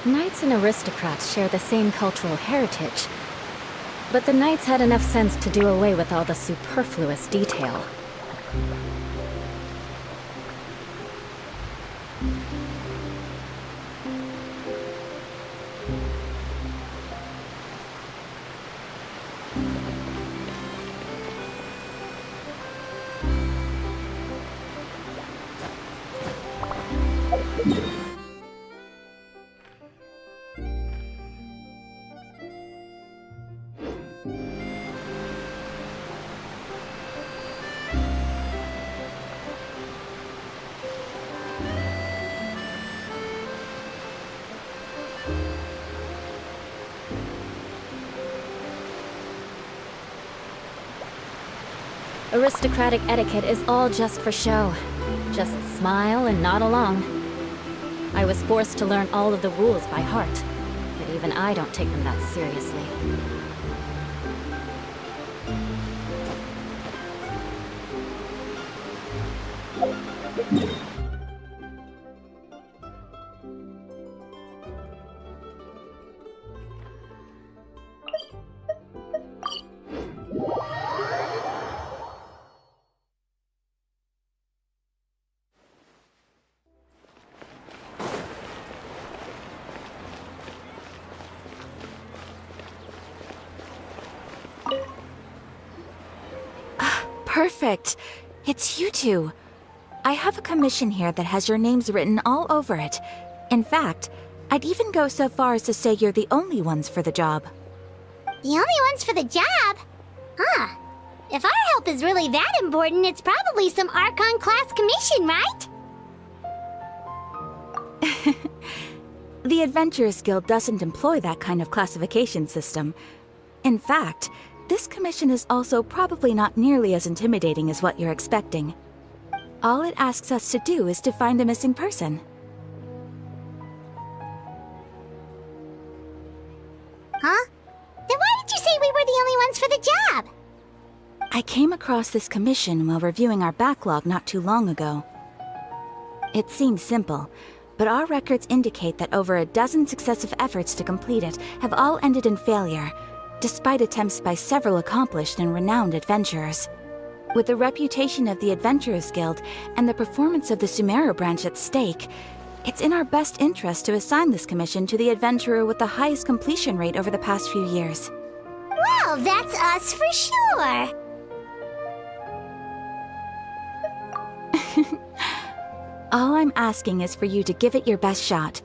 Knights and aristocrats share the same cultural heritage, but the knights had enough sense to do away with all the superfluous detail. Aristocratic etiquette is all just for show. Just smile and nod along. I was forced to learn all of the rules by heart, but even I don't take them that seriously. Perfect! It's you two. I have a commission here that has your names written all over it. In fact, I'd even go so far as to say you're the only ones for the job. The only ones for the job? Huh. If our help is really that important, it's probably some Archon class commission, right? The Adventurers Guild doesn't employ that kind of classification system. In fact, this commission is also probably not nearly as intimidating as what you're expecting. All it asks us to do is to find a missing person. Huh? Then why did you say we were the only ones for the job? I came across this commission while reviewing our backlog not too long ago. It seems simple, but our records indicate that over a dozen successive efforts to complete it have all ended in failure, despite attempts by several accomplished and renowned adventurers. With the reputation of the Adventurers Guild and the performance of the Sumeru branch at stake, it's in our best interest to assign this commission to the adventurer with the highest completion rate over the past few years. Well, that's us for sure! All I'm asking is for you to give it your best shot.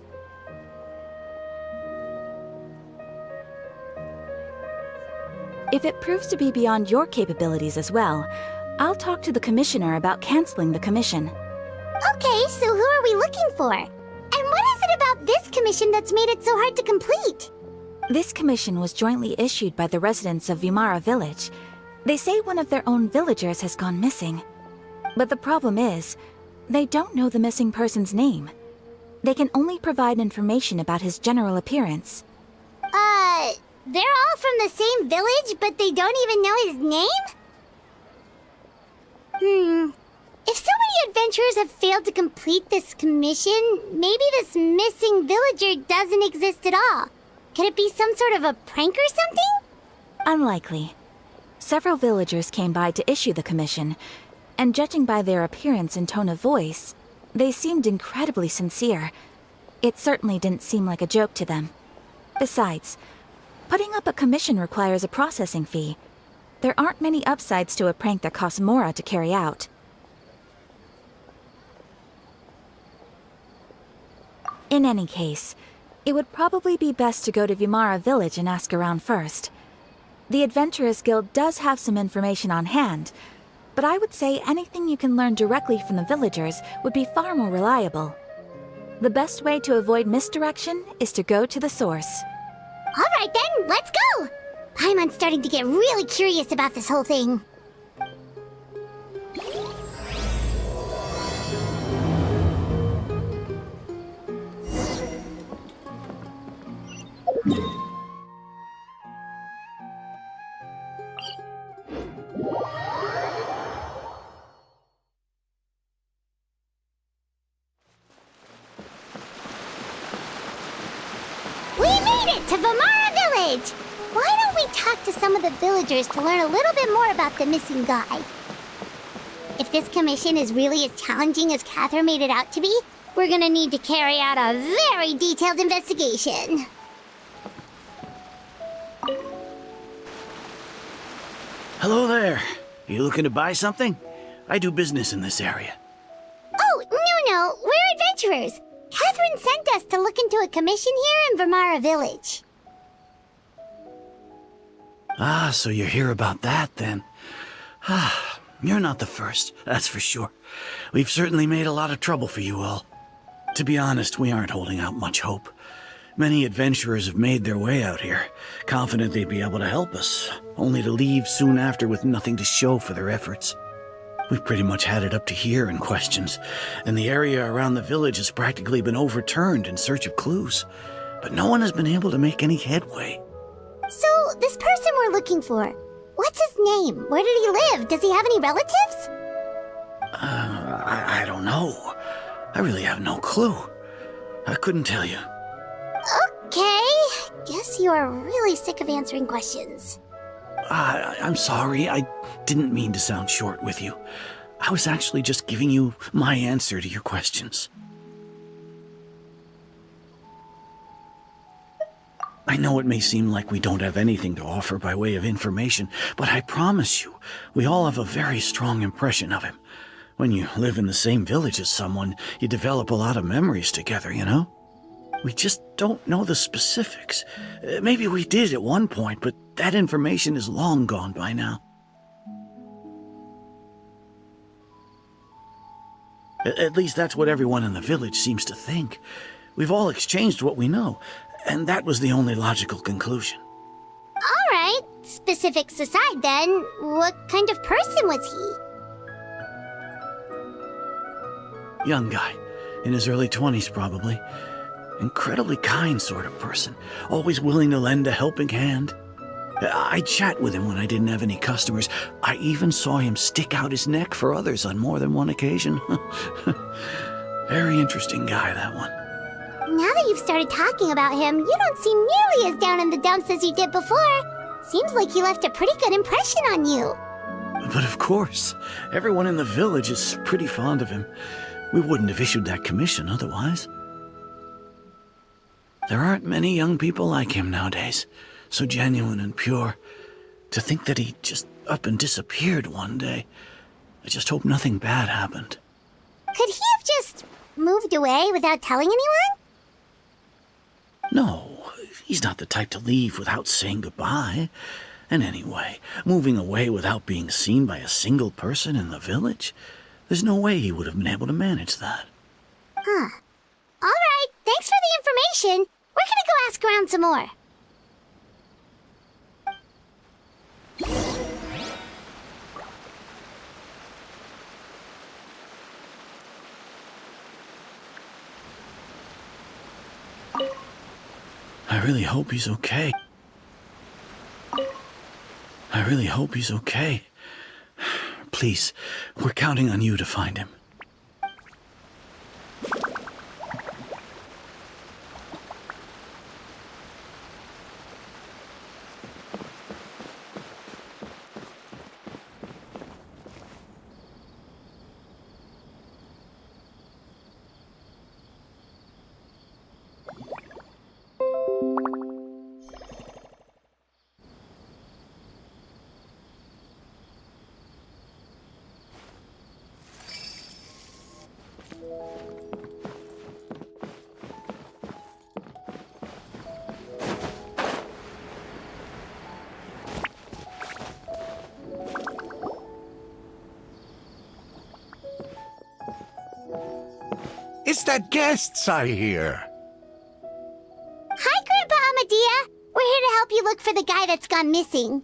If it proves to be beyond your capabilities as well, I'll talk to the Commissioner about canceling the commission. Okay, so who are we looking for? And what is it about this commission that's made it so hard to complete? This commission was jointly issued by the residents of Vimara Village. They say one of their own villagers has gone missing. But the problem is, they don't know the missing person's name. They can only provide information about his general appearance. They're all from the same village, but they don't even know his name? If so many adventurers have failed to complete this commission, maybe this missing villager doesn't exist at all. Could it be some sort of a prank or something? Unlikely. Several villagers came by to issue the commission, and judging by their appearance and tone of voice, they seemed incredibly sincere. It certainly didn't seem like a joke to them. Besides, putting up a commission requires a processing fee. There aren't many upsides to a prank that costs Mora to carry out. In any case, it would probably be best to go to Vimara Village and ask around first. The Adventurers Guild does have some information on hand, but I would say anything you can learn directly from the villagers would be far more reliable. The best way to avoid misdirection is to go to the source. Alright then, let's go! Paimon's starting to get really curious about this whole thing. made it to Vamara Village! Why don't we talk to some of the villagers to learn a little bit more about the missing guy? If this commission is really as challenging as Catherine made it out to be, we're gonna need to carry out a very detailed investigation. Hello there. You looking to buy something? I do business in this area. Oh, no, we're adventurers. Catherine sent us to look into a commission here in Vamara Village. Ah, so you're here about that, then. Ah, you're not the first, that's for sure. We've certainly made a lot of trouble for you all. To be honest, we aren't holding out much hope. Many adventurers have made their way out here, confident they'd be able to help us, only to leave soon after with nothing to show for their efforts. We've pretty much had it up to here in questions, and the area around the village has practically been overturned in search of clues. But no one has been able to make any headway. So, this person we're looking for, what's his name? Where did he live? Does he have any relatives? I don't know. I really have no clue. I couldn't tell you. Okay, guess you are really sick of answering questions. I'm sorry, I didn't mean to sound short with you. I was actually just giving you my answer to your questions. I know it may seem like we don't have anything to offer by way of information, but I promise you, we all have a very strong impression of him. When you live in the same village as someone, you develop a lot of memories together, you know? We just don't know the specifics. Maybe we did at one point, but that information is long gone by now. At least that's what everyone in the village seems to think. We've all exchanged what we know, and that was the only logical conclusion. All right, specifics aside then, what kind of person was he? Young guy, in his early 20s probably. Incredibly kind sort of person, always willing to lend a helping hand. I'd chat with him when I didn't have any customers. I even saw him stick out his neck for others on more than one occasion. Very interesting guy, that one. Now that you've started talking about him, you don't seem nearly as down in the dumps as you did before. Seems like he left a pretty good impression on you. But of course, everyone in the village is pretty fond of him. We wouldn't have issued that commission otherwise. There aren't many young people like him nowadays, so genuine and pure. To think that he just up and disappeared one day. I just hope nothing bad happened. Could he have just moved away without telling anyone? No, he's not the type to leave without saying goodbye. And anyway, moving away without being seen by a single person in the village, there's no way he would have been able to manage that. Huh. All right, thanks for the information. We're gonna go ask around some more. I really hope he's okay. I really hope he's okay. Please, we're counting on you to find him. It's the guests I hear. Hi, Grandpa Amadea. We're here to help you look for the guy that's gone missing.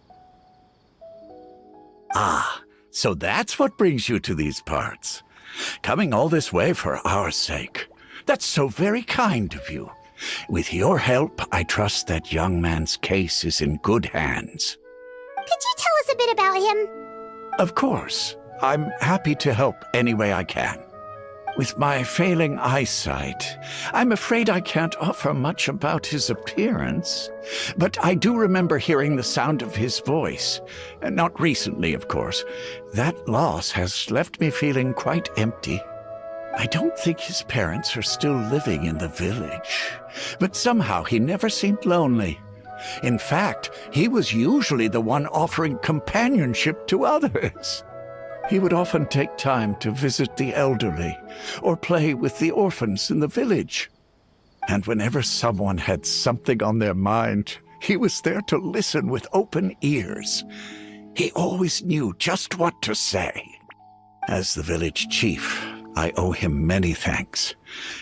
Ah, so that's what brings you to these parts. Coming all this way for our sake. That's so very kind of you. With your help, I trust that young man's case is in good hands. Could you tell us a bit about him? Of course. I'm happy to help any way I can. With my failing eyesight, I'm afraid I can't offer much about his appearance. But I do remember hearing the sound of his voice. Not recently, of course. That loss has left me feeling quite empty. I don't think his parents are still living in the village. But somehow he never seemed lonely. In fact, he was usually the one offering companionship to others. He would often take time to visit the elderly or play with the orphans in the village. And whenever someone had something on their mind, he was there to listen with open ears. He always knew just what to say. As the village chief, I owe him many thanks.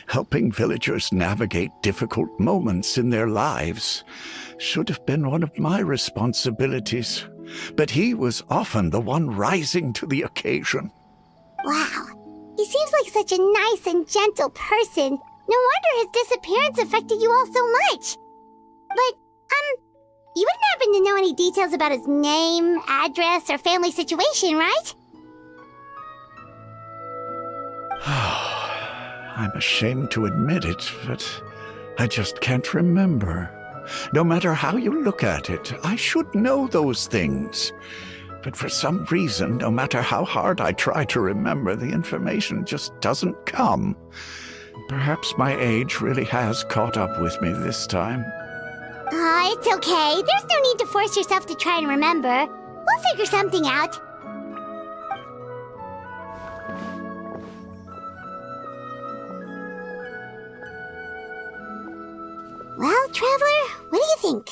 Helping villagers navigate difficult moments in their lives should have been one of my responsibilities. But he was often the one rising to the occasion. Wow. He seems like such a nice and gentle person. No wonder his disappearance affected you all so much. But, you wouldn't happen to know any details about his name, address, or family situation, right? I'm ashamed to admit it, but I just can't remember. No matter how you look at it, I should know those things. But for some reason, no matter how hard I try to remember, the information just doesn't come. Perhaps my age really has caught up with me this time. It's okay. There's no need to force yourself to try and remember. We'll figure something out. Well, Traveler, what do you think?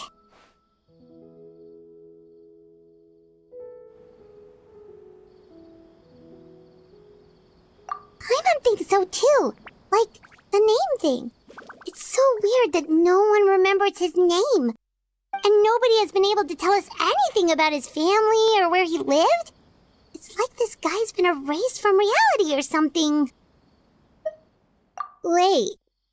Paimon thinks so too. Like, the name thing. It's so weird that no one remembers his name. And nobody has been able to tell us anything about his family or where he lived. It's like this guy's been erased from reality or something. Wait,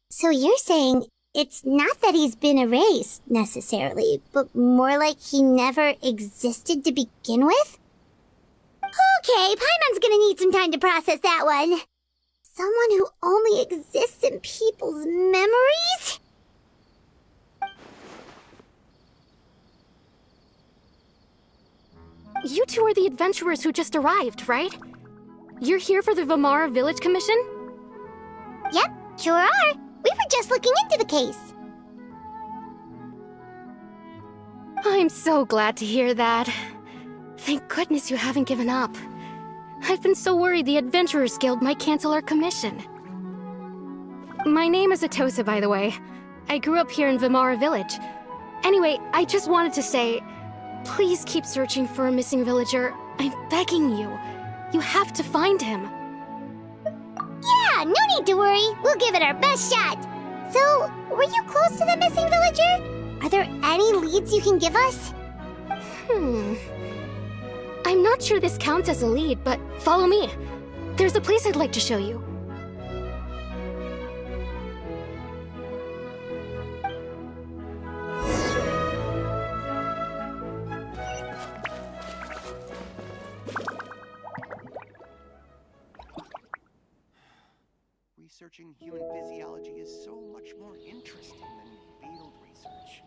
so you're saying it's not that he's been erased, necessarily, but more like he never existed to begin with? Okay, Paimon's gonna need some time to process that one. Someone who only exists in people's memories? You two are the adventurers who just arrived, right? You're here for the Vamara Village Commission? Yep, sure are. We were just looking into the case. I'm so glad to hear that. Thank goodness you haven't given up. I've been so worried the Adventurers Guild might cancel our commission. My name is Atosa, by the way. I grew up here in Vamara Village. Anyway, I just wanted to say, please keep searching for a missing villager. I'm begging you. You have to find him. Yeah, no need to worry. We'll give it our best shot. So, were you close to the missing villager? Are there any leads you can give us? I'm not sure this counts as a lead, but follow me. There's a place I'd like to show you. Researching human physiology is so much more interesting than field research.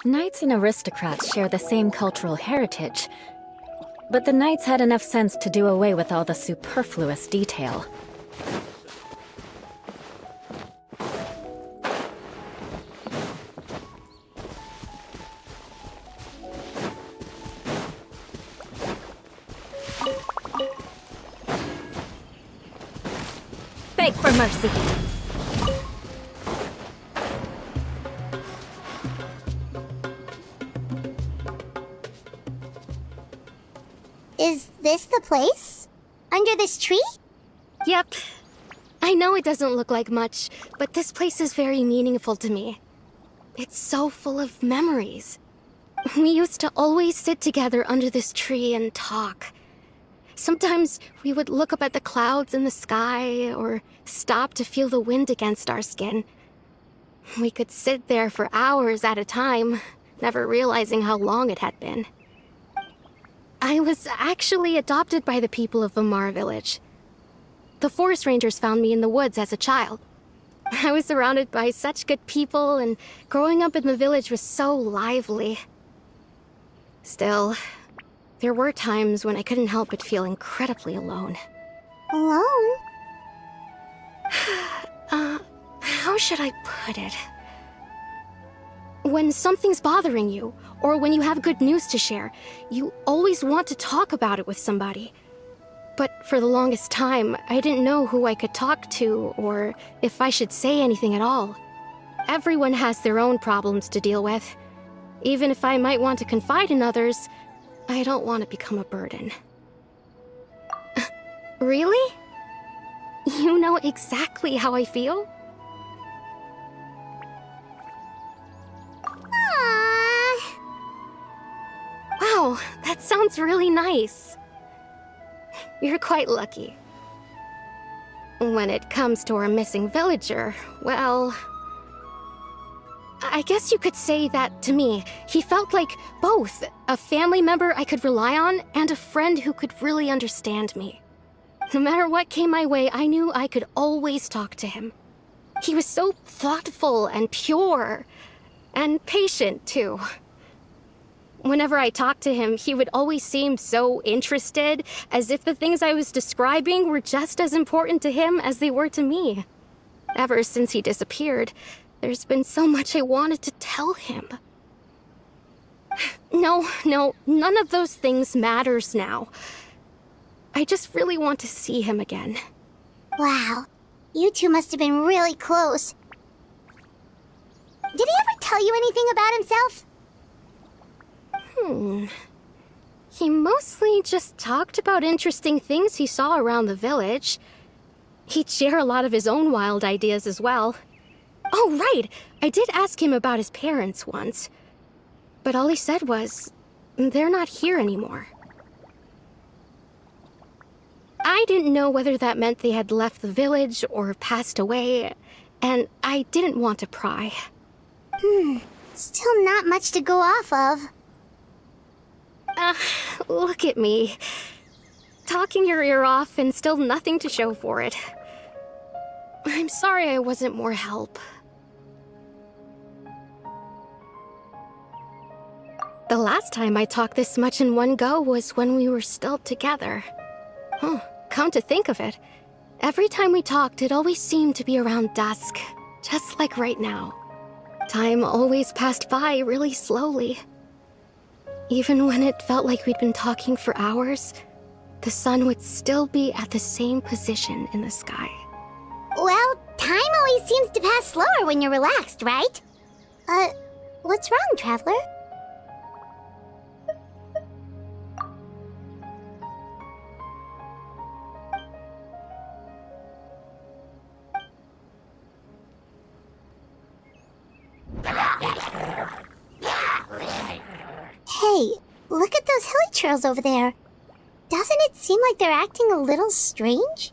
Knights and aristocrats share the same cultural heritage, but the knights had enough sense to do away with all the superfluous detail. Beg for mercy. Is this the place? Under this tree? Yep. I know it doesn't look like much, but this place is very meaningful to me. It's so full of memories. We used to always sit together under this tree and talk. Sometimes we would look up at the clouds in the sky, or stop to feel the wind against our skin. We could sit there for hours at a time, never realizing how long it had been. I was actually adopted by the people of Vamar village. The forest rangers found me in the woods as a child. I was surrounded by such good people, and growing up in the village was so lively. Still, there were times when I couldn't help but feel incredibly alone. Alone? How should I put it? When something's bothering you, or when you have good news to share, you always want to talk about it with somebody. But for the longest time, I didn't know who I could talk to, or if I should say anything at all. Everyone has their own problems to deal with. Even if I might want to confide in others, I don't want to become a burden. Really? You know exactly how I feel? Aww. Wow, that sounds really nice. You're quite lucky. When it comes to our missing villager, well, I guess you could say that to me. He felt like both a family member I could rely on and a friend who could really understand me. No matter what came my way, I knew I could always talk to him. He was so thoughtful and pure, and patient too. Whenever I talked to him, he would always seem so interested, as if the things I was describing were just as important to him as they were to me. Ever since he disappeared, there's been so much I wanted to tell him. No, none of those things matters now. I just really want to see him again. Wow. You two must have been really close. Did he ever tell you anything about himself? He mostly just talked about interesting things he saw around the village. He'd share a lot of his own wild ideas as well. Oh, right! I did ask him about his parents once. But all he said was, they're not here anymore. I didn't know whether that meant they had left the village or passed away, and I didn't want to pry. Still not much to go off of. Look at me. Talking your ear off and still nothing to show for it. I'm sorry I wasn't more help. The last time I talked this much in one go was when we were still together. Come to think of it, every time we talked, it always seemed to be around dusk, just like right now. Time always passed by really slowly. Even when it felt like we'd been talking for hours, the sun would still be at the same position in the sky. Well, time always seems to pass slower when you're relaxed, right? What's wrong, Traveler? Hey, look at those hilly trails over there. Doesn't it seem like they're acting a little strange?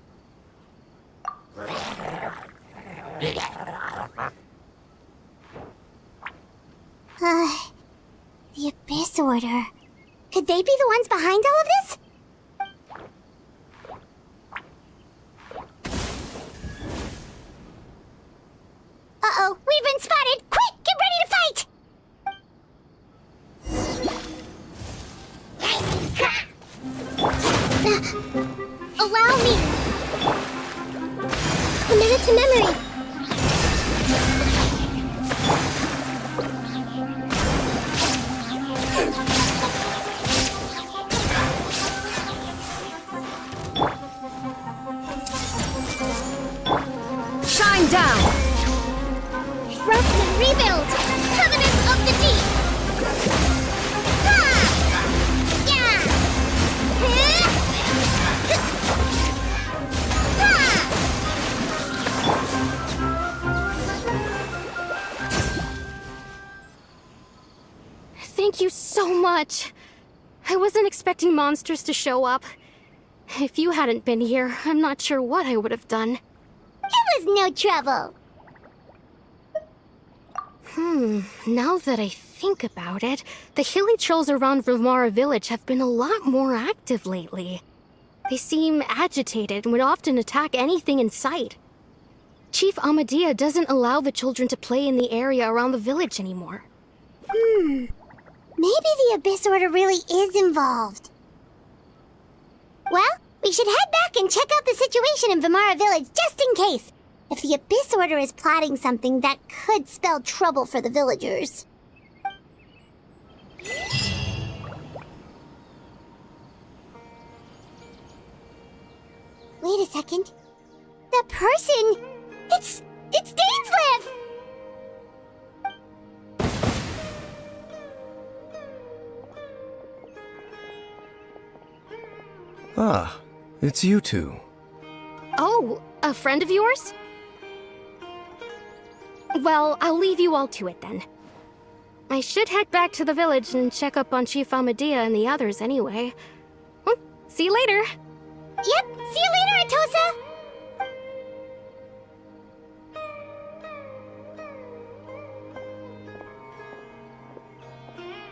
The Abyss Order. Could they be the ones behind all of this? Uh-oh, we've been spotted! Quick, get ready to fight! Allow me! Commit it to memory! Shine down! Rest and rebuild! Covenant of the Deep! Ha! Yeah! Huh? Ha! Thank you so much. I wasn't expecting monsters to show up. If you hadn't been here, I'm not sure what I would have done. It was no trouble. Now that I think about it, the hilly trails around Vimara village have been a lot more active lately. They seem agitated and would often attack anything in sight. Chief Amadea doesn't allow the children to play in the area around the village anymore. Maybe the Abyss Order really is involved. Well, we should head back and check out the situation in Vimara village just in case. If the Abyss Order is plotting something that could spell trouble for the villagers. Wait a second. That person... It's Dainslev! Ah, it's you two. Oh, a friend of yours? Well, I'll leave you all to it then. I should head back to the village and check up on Chief Amadea and the others anyway. Well, see you later. Yep, see you later, Atosa!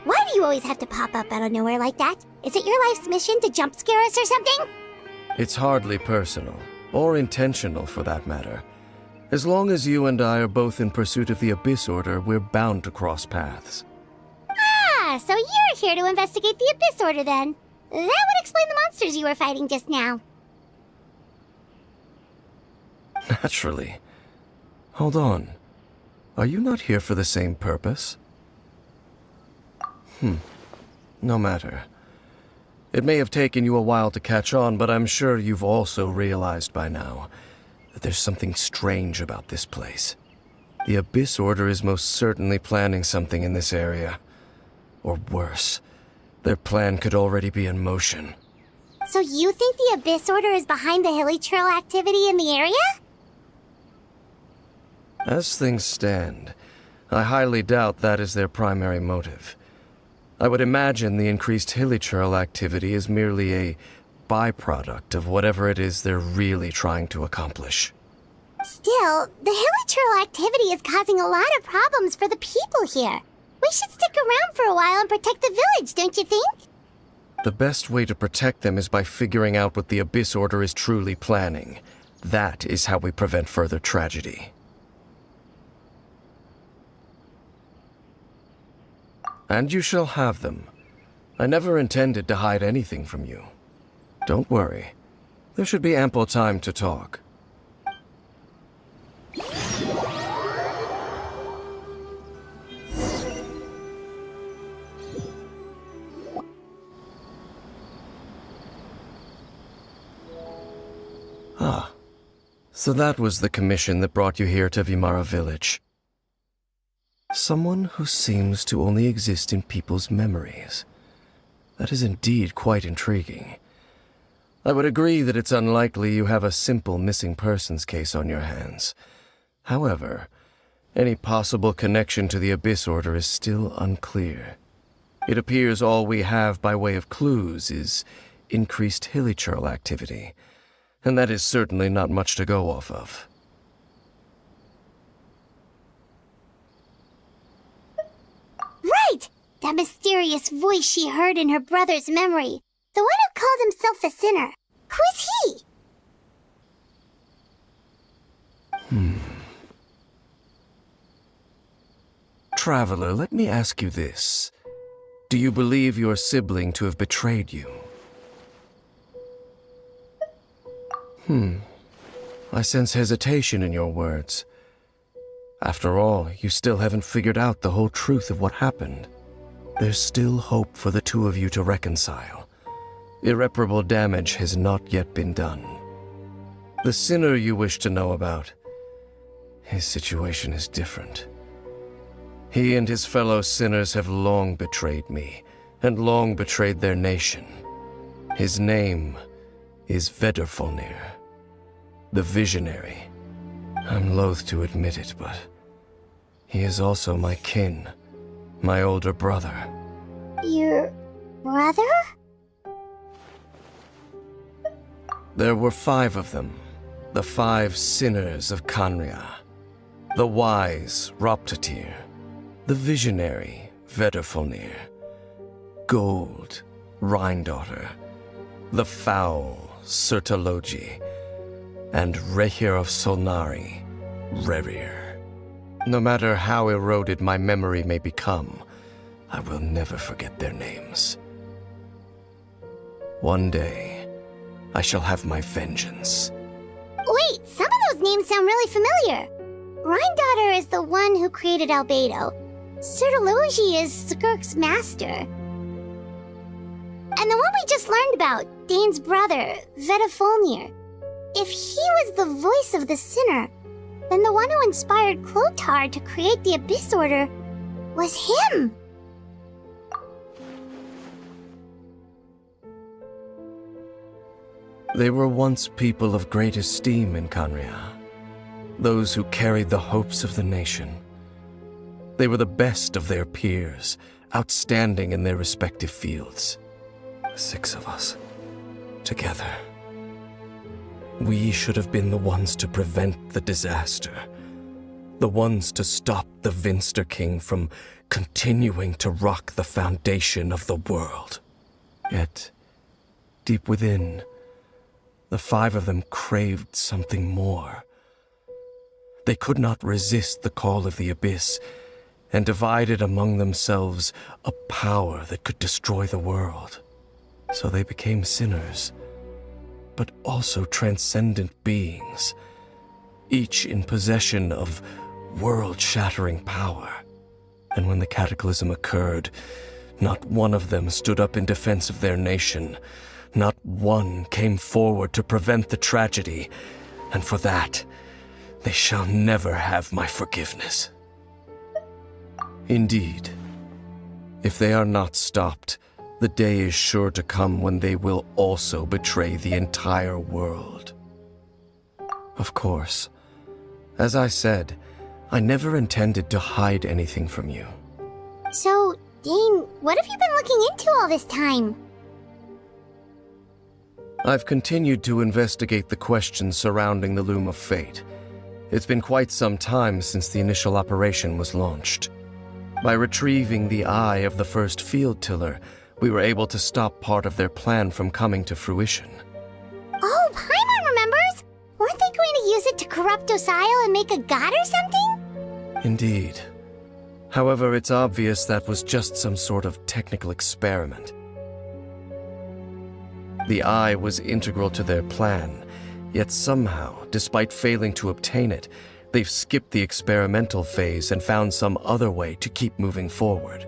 Why do you always have to pop up out of nowhere like that? Is it your life's mission to jump scare us or something? It's hardly personal, or intentional for that matter. As long as you and I are both in pursuit of the Abyss Order, we're bound to cross paths. Ah, so you're here to investigate the Abyss Order then. That would explain the monsters you were fighting just now. Naturally. Hold on. Are you not here for the same purpose? No matter. It may have taken you a while to catch on, but I'm sure you've also realized by now that there's something strange about this place. The Abyss Order is most certainly planning something in this area. Or worse, their plan could already be in motion. So you think the Abyss Order is behind the hilly trail activity in the area? As things stand, I highly doubt that is their primary motive. I would imagine the increased hilly trail activity is merely a byproduct of whatever it is they're really trying to accomplish. Still, the hilly trail activity is causing a lot of problems for the people here. We should stick around for a while and protect the village, don't you think? The best way to protect them is by figuring out what the Abyss Order is truly planning. That is how we prevent further tragedy. And you shall have them. I never intended to hide anything from you. Don't worry. There should be ample time to talk. Ah. So that was the commission that brought you here to Vimara village. Someone who seems to only exist in people's memories. That is indeed quite intriguing. I would agree that it's unlikely you have a simple missing persons case on your hands. However, any possible connection to the Abyss Order is still unclear. It appears all we have by way of clues is increased hilly trail activity, and that is certainly not much to go off of. Right! That mysterious voice she heard in her brother's memory. The one who called himself a sinner. Who is he? Traveler, let me ask you this. Do you believe your sibling to have betrayed you? I sense hesitation in your words. After all, you still haven't figured out the whole truth of what happened. There's still hope for the two of you to reconcile. Irreparable damage has not yet been done. The sinner you wish to know about, his situation is different. He and his fellow sinners have long betrayed me, and long betrayed their nation. His name is Vedderfolnir, the Visionary. I'm loath to admit it, but he is also my kin, my older brother. Your brother? There were 5 of them, the 5 sinners of Kanria. The wise, Roptatir. The visionary, Vedderfolnir, Gold, Rhindaughter, the Foul, Sertologi, and Rehir of Solnari, Rerir. No matter how eroded my memory may become, I will never forget their names. One day, I shall have my vengeance. Wait, some of those names sound really familiar. Rhindaughter is the one who created Albedo. Sertologi is Skirk's master. And the one we just learned about, Dane's brother, Vedderfolnir. If he was the voice of the sinner, then the one who inspired Clothar to create the Abyss Order was him. They were once people of great esteem in Khaenri'ah, those who carried the hopes of the nation. They were the best of their peers, outstanding in their respective fields. 6 of us, together. We should have been the ones to prevent the disaster, the ones to stop the Vinster King from continuing to rock the foundation of the world. Yet, deep within, the 5 of them craved something more. They could not resist the call of the Abyss, and divided among themselves a power that could destroy the world. So they became sinners, but also transcendent beings, each in possession of world-shattering power. And when the cataclysm occurred, not one of them stood up in defense of their nation. Not one came forward to prevent the tragedy, and for that, they shall never have my forgiveness. Indeed, if they are not stopped, the day is sure to come when they will also betray the entire world. Of course, as I said, I never intended to hide anything from you. So, Dane, what have you been looking into all this time? I've continued to investigate the questions surrounding the Loom of Fate. It's been quite some time since the initial operation was launched. By retrieving the eye of the first field tiller, we were able to stop part of their plan from coming to fruition. Oh, Paimon remembers! Weren't they going to use it to corrupt Osial and make a god or something? Indeed. However, it's obvious that was just some sort of technical experiment. The eye was integral to their plan, yet somehow, despite failing to obtain it, they've skipped the experimental phase and found some other way to keep moving forward.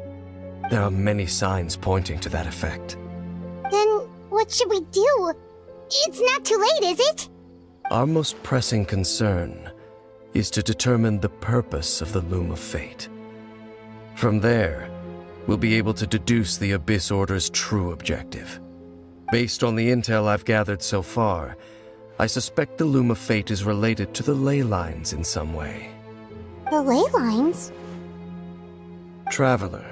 There are many signs pointing to that effect. Then what should we do? It's not too late, is it? Our most pressing concern is to determine the purpose of the Loom of Fate. From there, we'll be able to deduce the Abyss Order's true objective. Based on the intel I've gathered so far, I suspect the Loom of Fate is related to the ley lines in some way. The ley lines? Traveler,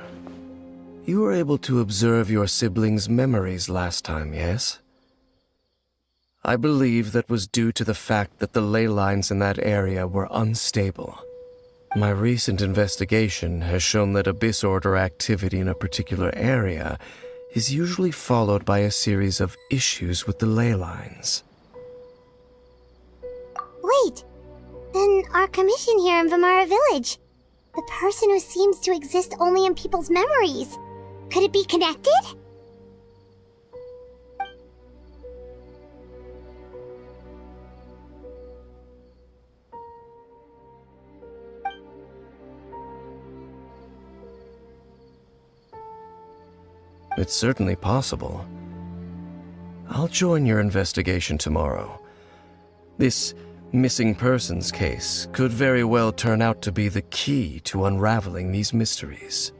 you were able to observe your siblings' memories last time, yes? I believe that was due to the fact that the ley lines in that area were unstable. My recent investigation has shown that Abyss Order activity in a particular area is usually followed by a series of issues with the ley lines. Wait, then our commission here in Vimara Village, the person who seems to exist only in people's memories, could it be connected? It's certainly possible. I'll join your investigation tomorrow. This missing persons case could very well turn out to be the key to unraveling these mysteries.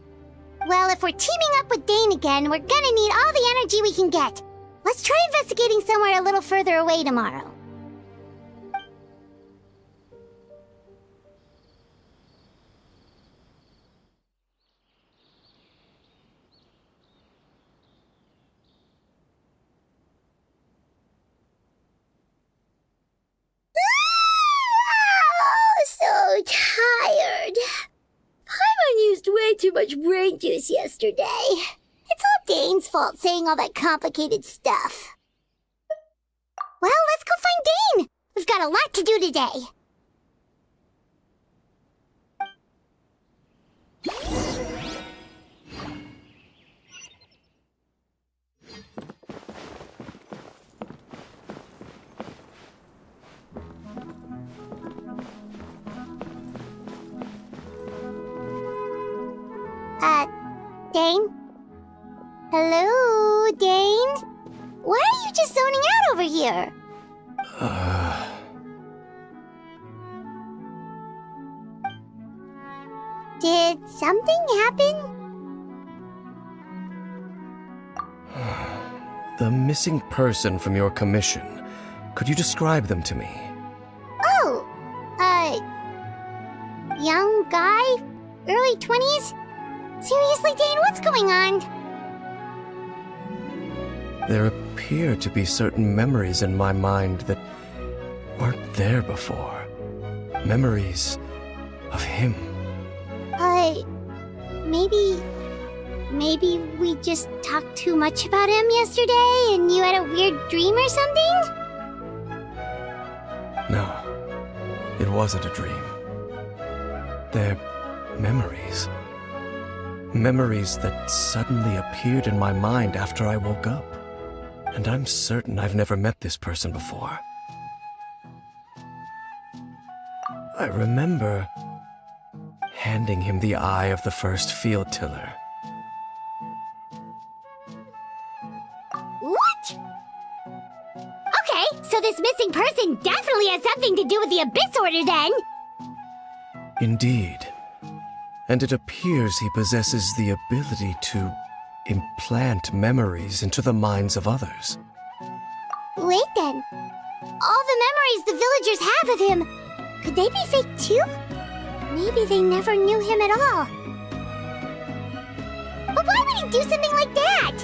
Well, if we're teaming up with Dane again, we're gonna need all the energy we can get. Let's try investigating somewhere a little further away tomorrow. So tired. Paimon used way too much brain juice yesterday. It's all Dane's fault saying all that complicated stuff. Well, let's go find Dane! We've got a lot to do today. Dane? Hello, Dane? Why are you just zoning out over here? Did something happen? The missing person from your commission. Could you describe them to me? Oh, young guy? Early 20s? Seriously, Dane, what's going on? There appear to be certain memories in my mind that weren't there before. Memories of him. Maybe we just talked too much about him yesterday and you had a weird dream or something? No, it wasn't a dream. They're memories. Memories that suddenly appeared in my mind after I woke up. And I'm certain I've never met this person before. I remember handing him the eye of the first field tiller. What? Okay, so this missing person definitely has something to do with the Abyss Order then! Indeed. And it appears he possesses the ability to implant memories into the minds of others. Wait then. All the memories the villagers have of him, could they be fake too? Maybe they never knew him at all. But why would he do something like that?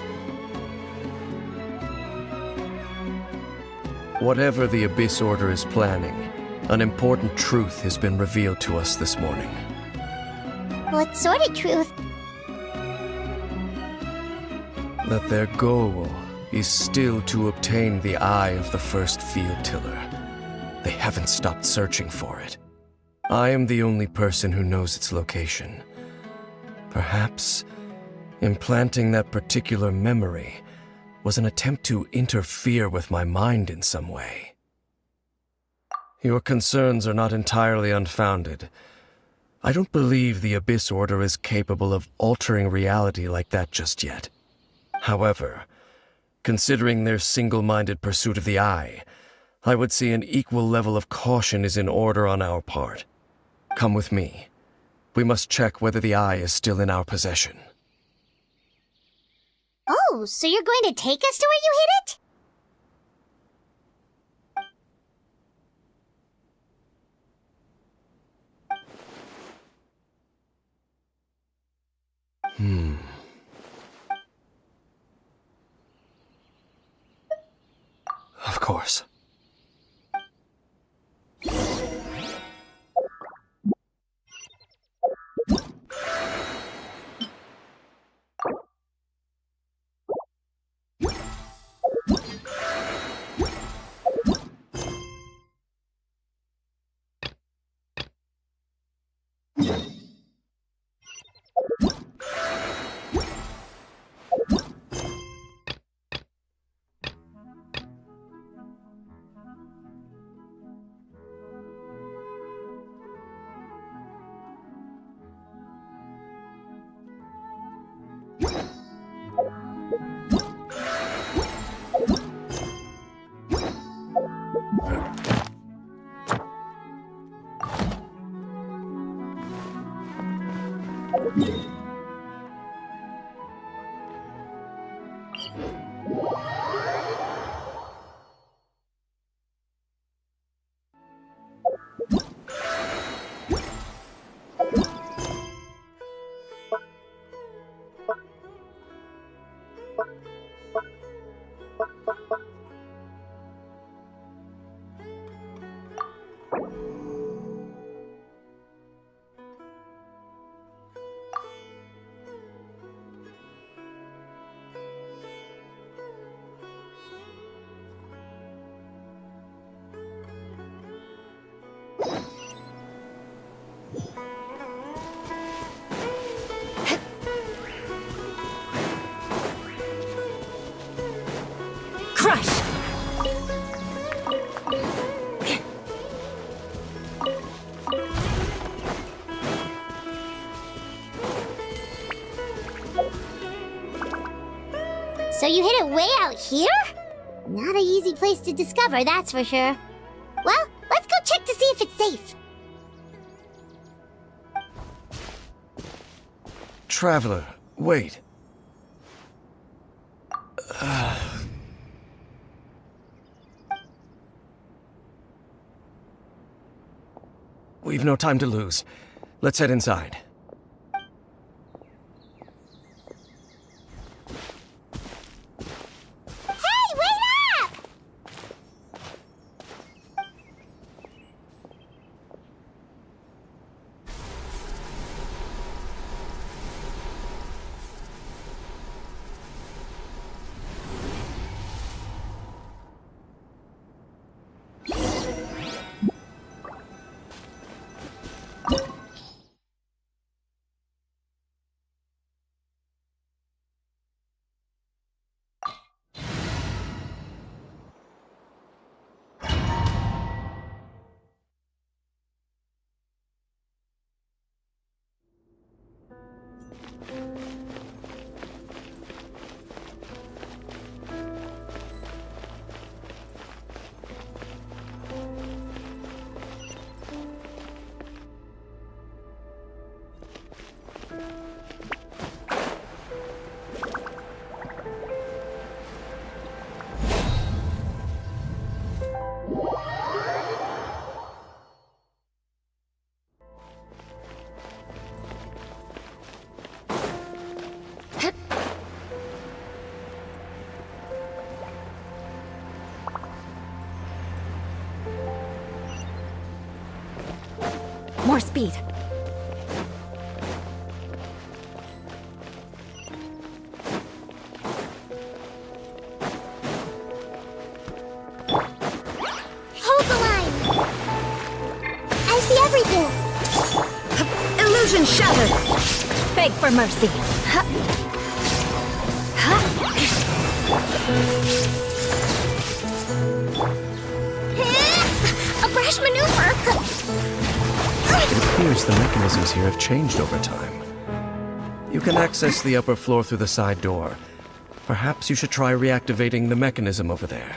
Whatever the Abyss Order is planning, an important truth has been revealed to us this morning. What sort of truth? That their goal is still to obtain the eye of the first field tiller. They haven't stopped searching for it. I am the only person who knows its location. Perhaps implanting that particular memory was an attempt to interfere with my mind in some way. Your concerns are not entirely unfounded. I don't believe the Abyss Order is capable of altering reality like that just yet. However, considering their single-minded pursuit of the eye, I would say an equal level of caution is in order on our part. Come with me. We must check whether the eye is still in our possession. Oh, so you're going to take us to where you hid it? Of course. Crush! So you hid it way out here? Not an easy place to discover, that's for sure. Well, let's go check to see if it's safe. Traveler, wait. We've no time to lose. Let's head inside. Hey, wait up! More speed. Hold the line! I see everything! Illusion shattered! Beg for mercy. A brash maneuver! It appears the mechanisms here have changed over time. You can access the upper floor through the side door. Perhaps you should try reactivating the mechanism over there.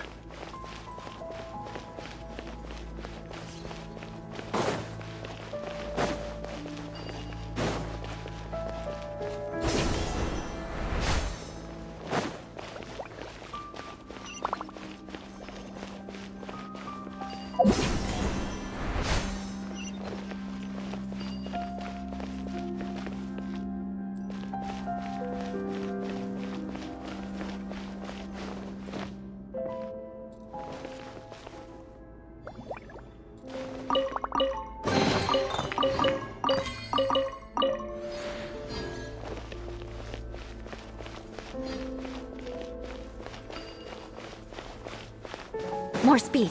More speed.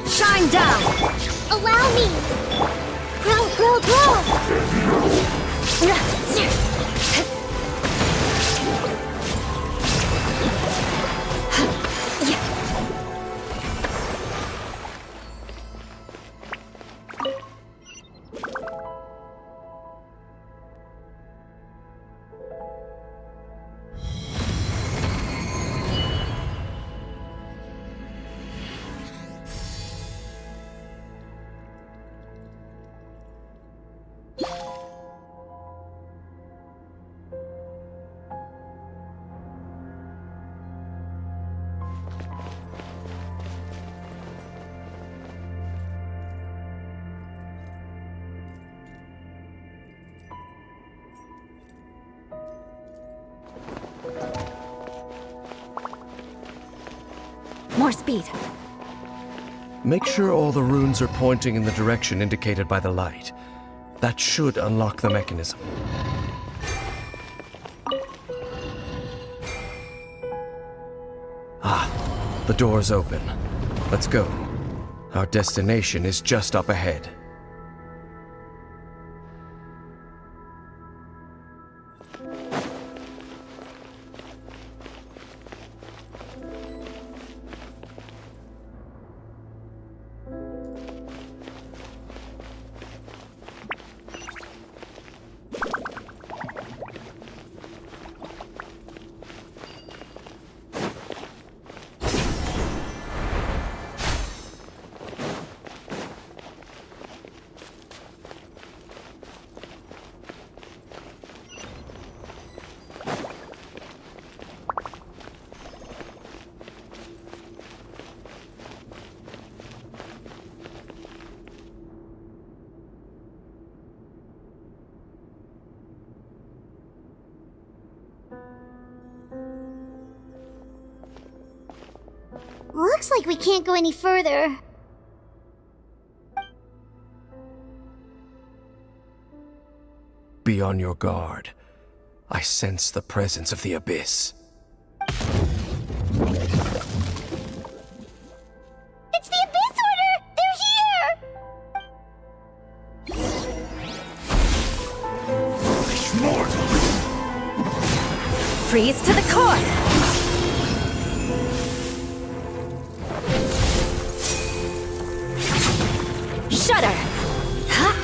Shine down! Allow me! Grow, grow, grow! More speed. Make sure all the runes are pointing in the direction indicated by the light. That should unlock the mechanism. Ah, the door's open. Let's go. Our destination is just up ahead. Looks like we can't go any further. Be on your guard. I sense the presence of the Abyss. It's the Abyss Order! They're here! Freeze to the core! Shudder! Huh?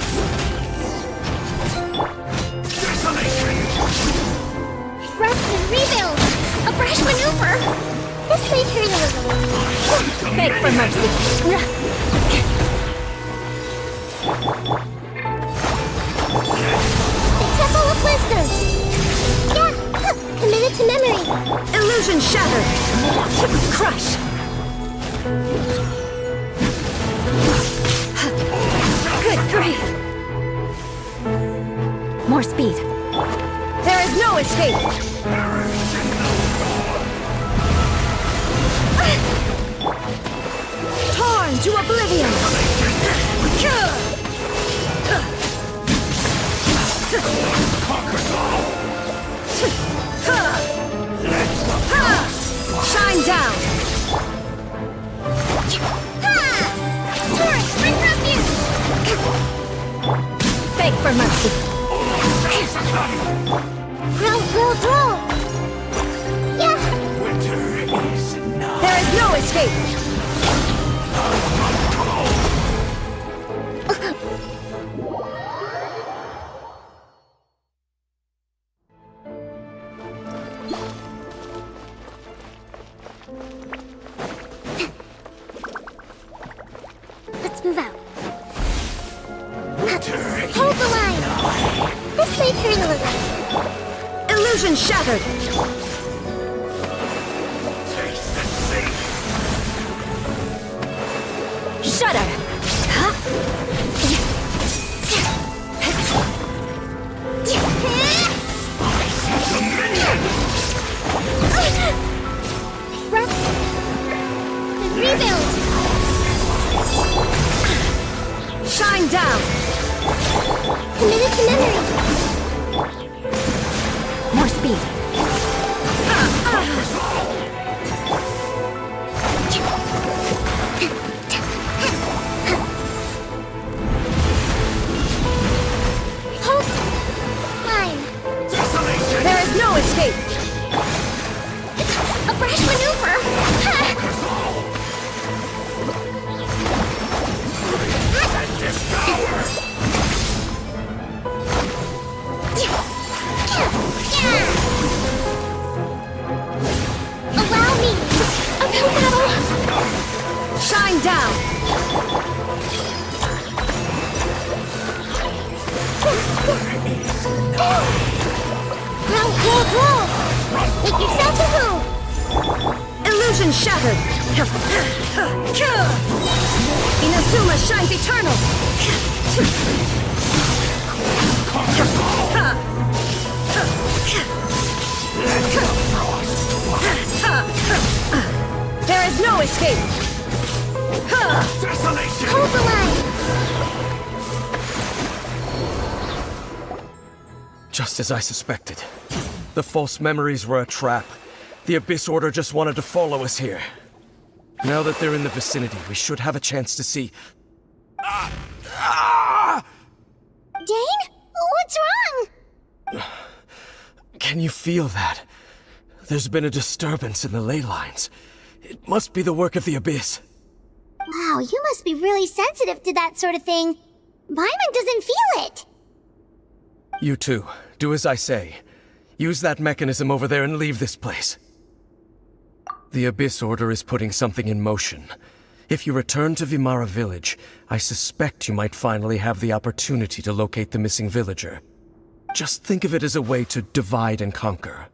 Rest and rebuild! A brash maneuver! This may hurt a little. Beg for mercy. The Temple of Wisdom! Yeah! Committed to memory! Illusion shattered! Crush! Good grief! More speed. There is no escape! Torn to oblivion! Shine down! Torrent, bring refuge! Beg for mercy. Roll! Yeah! There is no escape! Let's move out. Hold the line! This may hurt a little. Illusion shattered! Shudder! Huh? Rest and rebuild! Shine down! Committed to memory! More speed. Hold line! There is no escape! A brash maneuver! Allow me! A real battle! Shine down! Roll! Make yourself at home! Illusion shattered! Inazuma shines eternal! There is no escape! Desolation! Hold the line! Just as I suspected. The false memories were a trap. The Abyss Order just wanted to follow us here. Now that they're in the vicinity, we should have a chance to see. Dane? What's wrong? Can you feel that? There's been a disturbance in the ley lines. It must be the work of the Abyss. Wow, you must be really sensitive to that sort of thing. Paimon doesn't feel it. You too. Do as I say. Use that mechanism over there and leave this place. The Abyss Order is putting something in motion. If you return to Vimara Village, I suspect you might finally have the opportunity to locate the missing villager. Just think of it as a way to divide and conquer.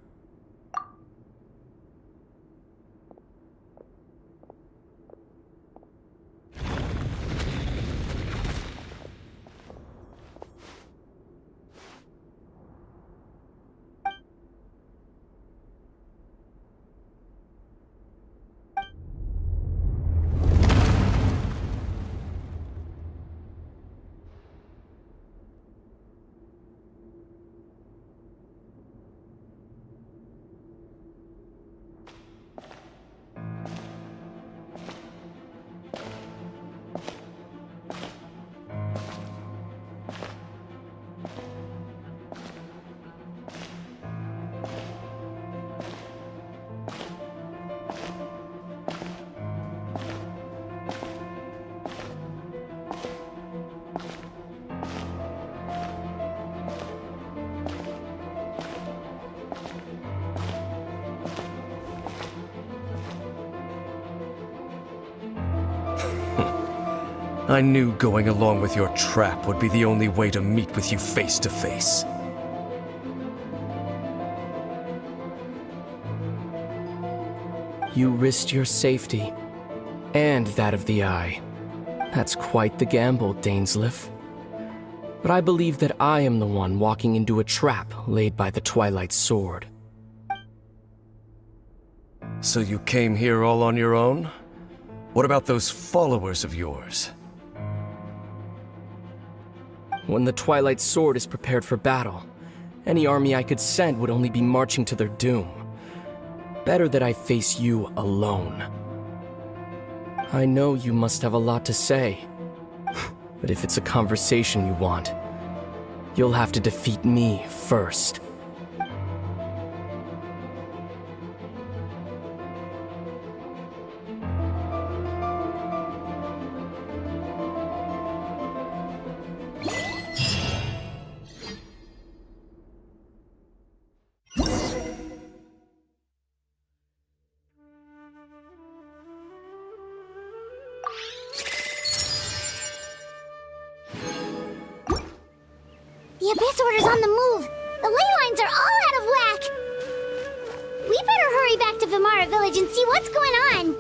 I knew going along with your trap would be the only way to meet with you face to face. You risked your safety, and that of the Eye. That's quite the gamble, Dainsleif. But I believe that I am the one walking into a trap laid by the Twilight Sword. So you came here all on your own? What about those followers of yours? When the Twilight Sword is prepared for battle, any army I could send would only be marching to their doom. Better that I face you alone. I know you must have a lot to say, but if it's a conversation you want, you'll have to defeat me first. The Abyss Order's on the move. The ley lines are all out of whack. We better hurry back to Vimara Village and see what's going on.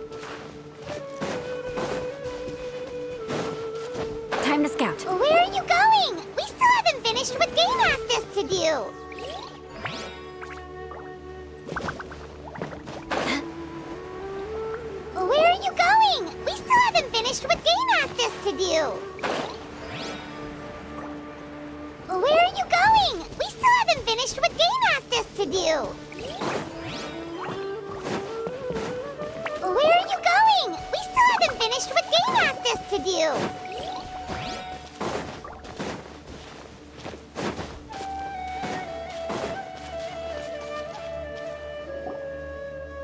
Time to scout. Where are you going? We still haven't finished what Dane asked us to do. Where are you going? We still haven't finished what Dane asked us to do. Where are you going? We still haven't finished what Dane asked us to do. Where are you going? We still haven't finished what Dane asked us to do.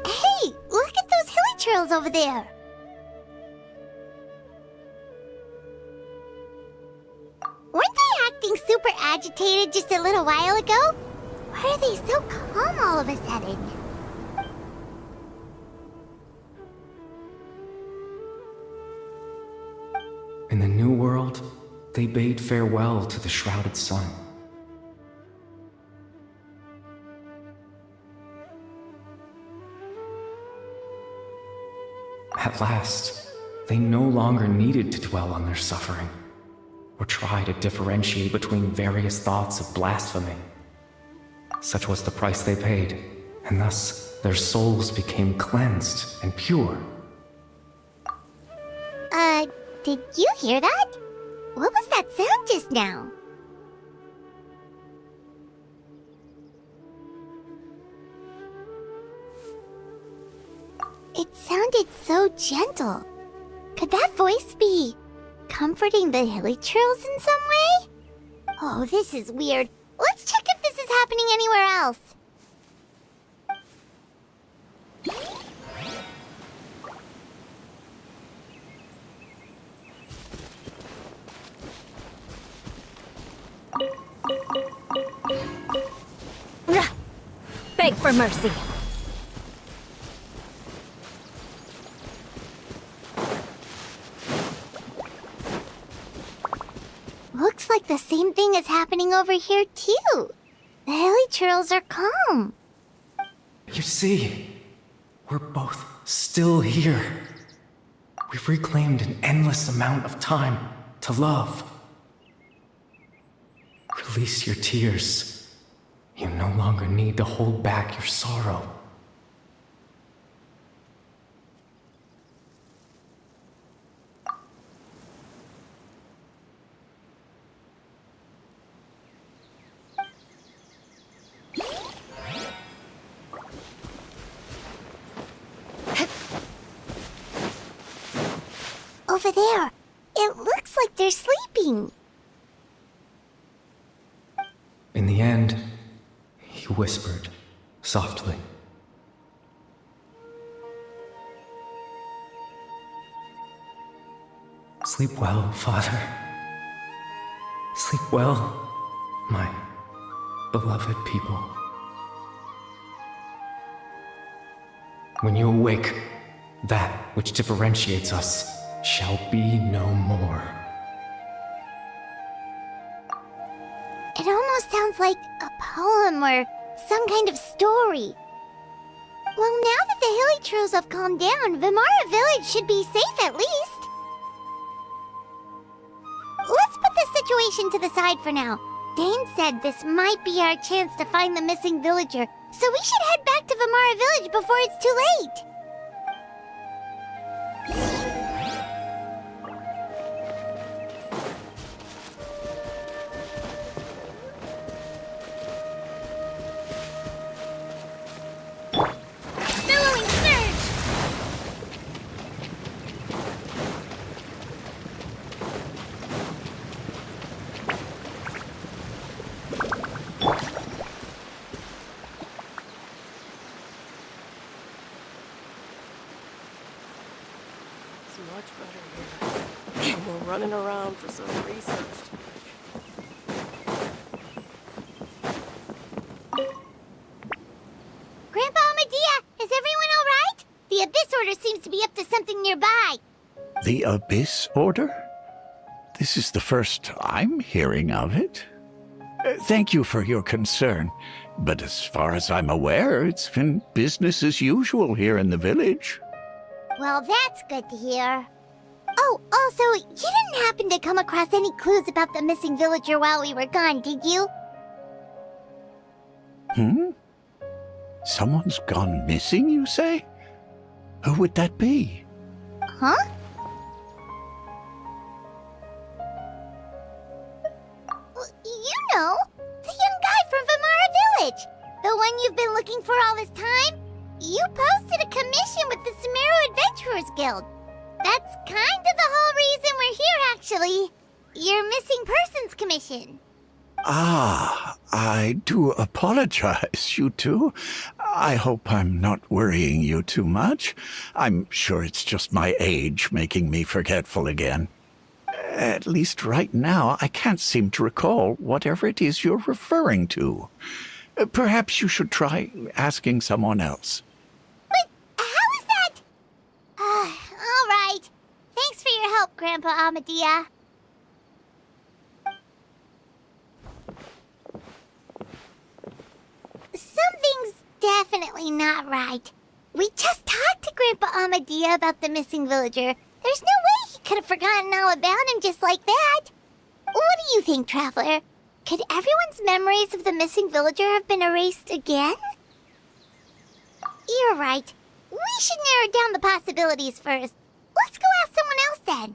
Hey, look at those hilly trails over there. Weren't they acting super agitated just a little while ago? Why are they so calm all of a sudden? In the New World, they bade farewell to the shrouded sun. At last, they no longer needed to dwell on their suffering, or try to differentiate between various thoughts of blasphemy. Such was the price they paid, and thus their souls became cleansed and pure. Did you hear that? What was that sound just now? It sounded so gentle. Could that voice be comforting the hilichurls in some way? Oh, this is weird. Let's check if this is happening anywhere else. Beg for mercy. Looks like the same thing is happening over here, too. The hilichurls are calm. You see, we're both still here. We've reclaimed an endless amount of time to love. Release your tears. You no longer need to hold back your sorrow. Over there. It looks like they're sleeping. In the end, he whispered, softly. Sleep well, Father. Sleep well, my beloved people. When you awake, that which differentiates us shall be no more. It almost sounds like a poem or some kind of story. Well, now that the hilichurls have calmed down, Vimara Village should be safe at least. Let's put this situation to the side for now. Dane said this might be our chance to find the missing villager, so we should head back to Vimara Village before it's too late. Much better here. No more running around for some research. Grandpa Medea, is everyone all right? The Abyss Order seems to be up to something nearby. The Abyss Order? This is the first I'm hearing of it. Thank you for your concern, but as far as I'm aware, it's been business as usual here in the village. Well, that's good to hear. Oh, also, you didn't happen to come across any clues about the missing villager while we were gone, did you? Someone's gone missing, you say? Who would that be? Huh? You know, the young guy from Vimara Village. The one you've been looking for all this time. You posted a commission with the Sumeru Adventurers Guild. That's kind of the whole reason we're here, actually. Your missing persons commission. Ah, I do apologize, you two. I hope I'm not worrying you too much. I'm sure it's just my age making me forgetful again. At least right now, I can't seem to recall whatever it is you're referring to. Perhaps you should try asking someone else. But how is that? All right. Thanks for your help, Grandpa Amadea. Something's definitely not right. We just talked to Grandpa Amadea about the missing villager. There's no way he could have forgotten all about him just like that. What do you think, Traveler? Could everyone's memories of the missing villager have been erased again? You're right. We should narrow down the possibilities first. Let's go ask someone else then.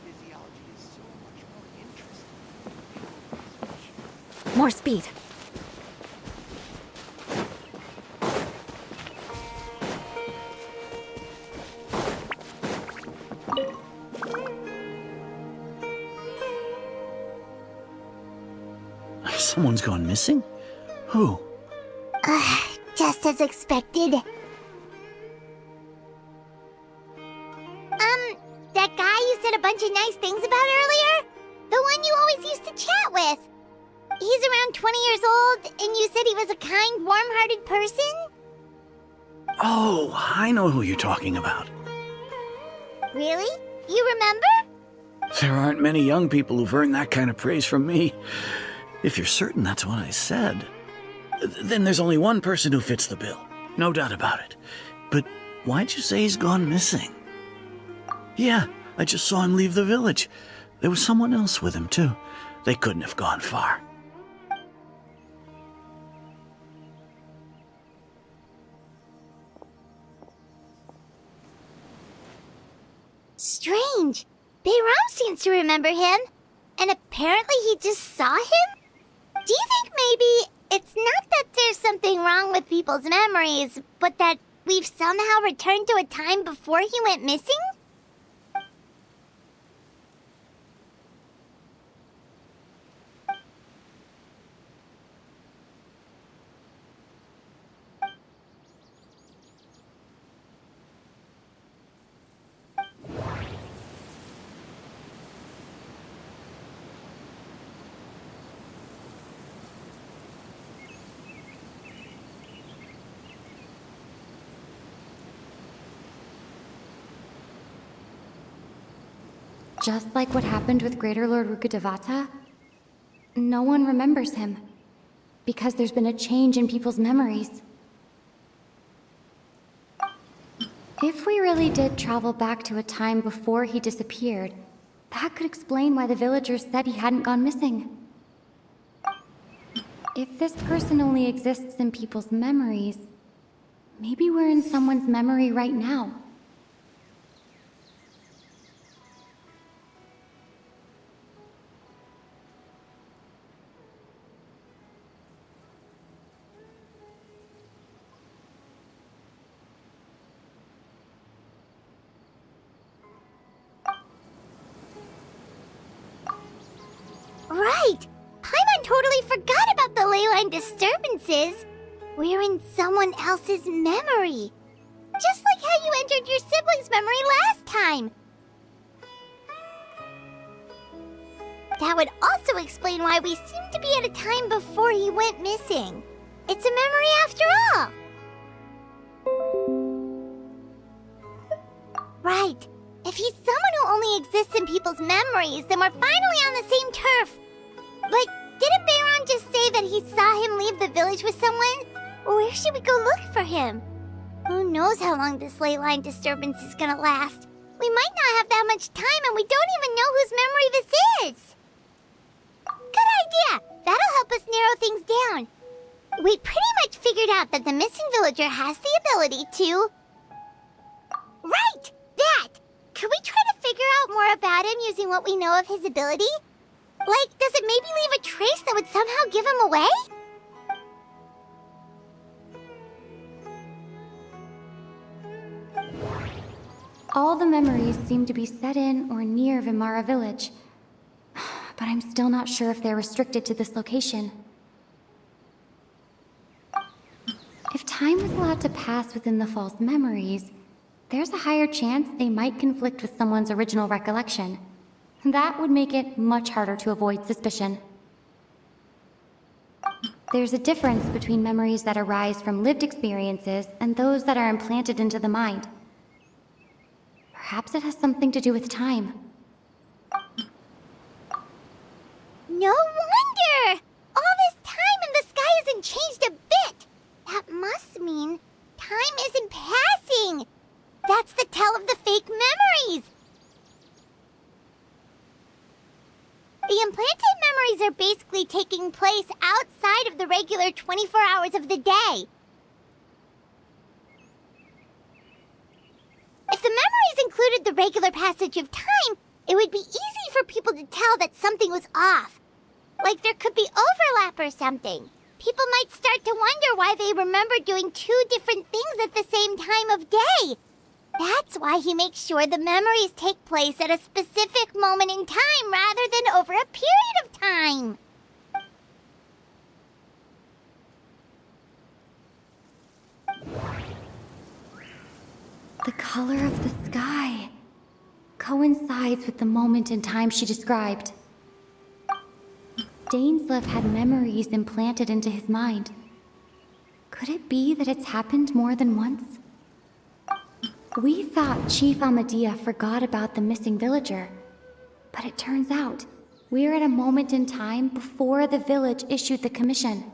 Physiology is so much more interesting. More speed. Someone's gone missing? Who? Just as expected. That guy you said a bunch of nice things about earlier? The one you always used to chat with. He's around 20 years old, and you said he was a kind, warm-hearted person? Oh, I know who you're talking about. Really? You remember? There aren't many young people who've earned that kind of praise from me. If you're certain that's what I said, then there's only one person who fits the bill. No doubt about it. But why'd you say he's gone missing? Yeah, I just saw him leave the village. There was someone else with him, too. They couldn't have gone far. Strange. Bayram seems to remember him. And apparently he just saw him? Do you think maybe it's not that there's something wrong with people's memories, but that we've somehow returned to a time before he went missing? Just like what happened with Greater Lord Rukkhadevata, no one remembers him, because there's been a change in people's memories. If we really did travel back to a time before he disappeared, that could explain why the villagers said he hadn't gone missing. If this person only exists in people's memories, maybe we're in someone's memory right now. Right! Paimon totally forgot about the ley line disturbances. We're in someone else's memory. Just like how you entered your sibling's memory last time. That would also explain why we seem to be at a time before he went missing. It's a memory after all. Right. If he's someone who only exists in people's memories, then we're finally on the same turf. But didn't Bayron just say that he saw him leave the village with someone? Where should we go look for him? Who knows how long this ley line disturbance is gonna last? We might not have that much time, and we don't even know whose memory this is. Good idea! That'll help us narrow things down. We pretty much figured out that the missing villager has the ability to... Right! That! Could we try to figure out more about him using what we know of his ability? Like, does it maybe leave a trace that would somehow give him away? All the memories seem to be set in or near Vimara village, but I'm still not sure if they're restricted to this location. If time was allowed to pass within the false memories, there's a higher chance they might conflict with someone's original recollection. That would make it much harder to avoid suspicion. There's a difference between memories that arise from lived experiences and those that are implanted into the mind. Perhaps it has something to do with time. No wonder! All this time and the sky hasn't changed a bit! That must mean time isn't passing! That's the tell of the fake memories. The implanted memories are basically taking place outside of the regular 24 hours of the day. If the memories included the regular passage of time, it would be easy for people to tell that something was off. Like there could be overlap or something. People might start to wonder why they remember doing two different things at the same time of day. That's why he makes sure the memories take place at a specific moment in time rather than over a period of time. The color of the sky coincides with the moment in time she described. Dainsleif had memories implanted into his mind. Could it be that it's happened more than once? We thought Chief Amadea forgot about the missing villager, but it turns out we're at a moment in time before the village issued the commission.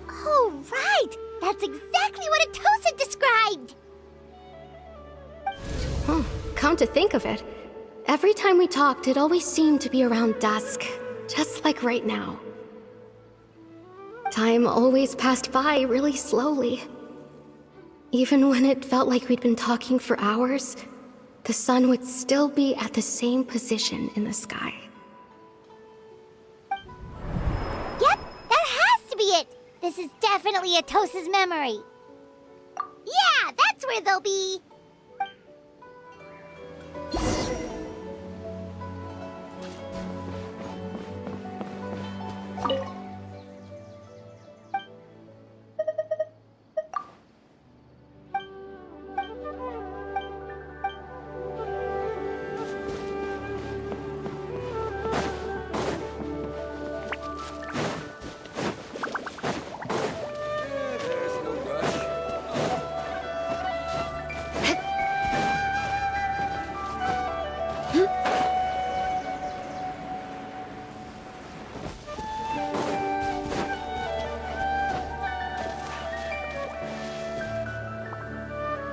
Oh, right! That's exactly what Atosa described! Come to think of it, every time we talked, it always seemed to be around dusk, just like right now. Time always passed by really slowly. Even when it felt like we'd been talking for hours, the sun would still be at the same position in the sky. Yep, that has to be it! This is definitely Atosa's memory. Yeah, that's where they'll be!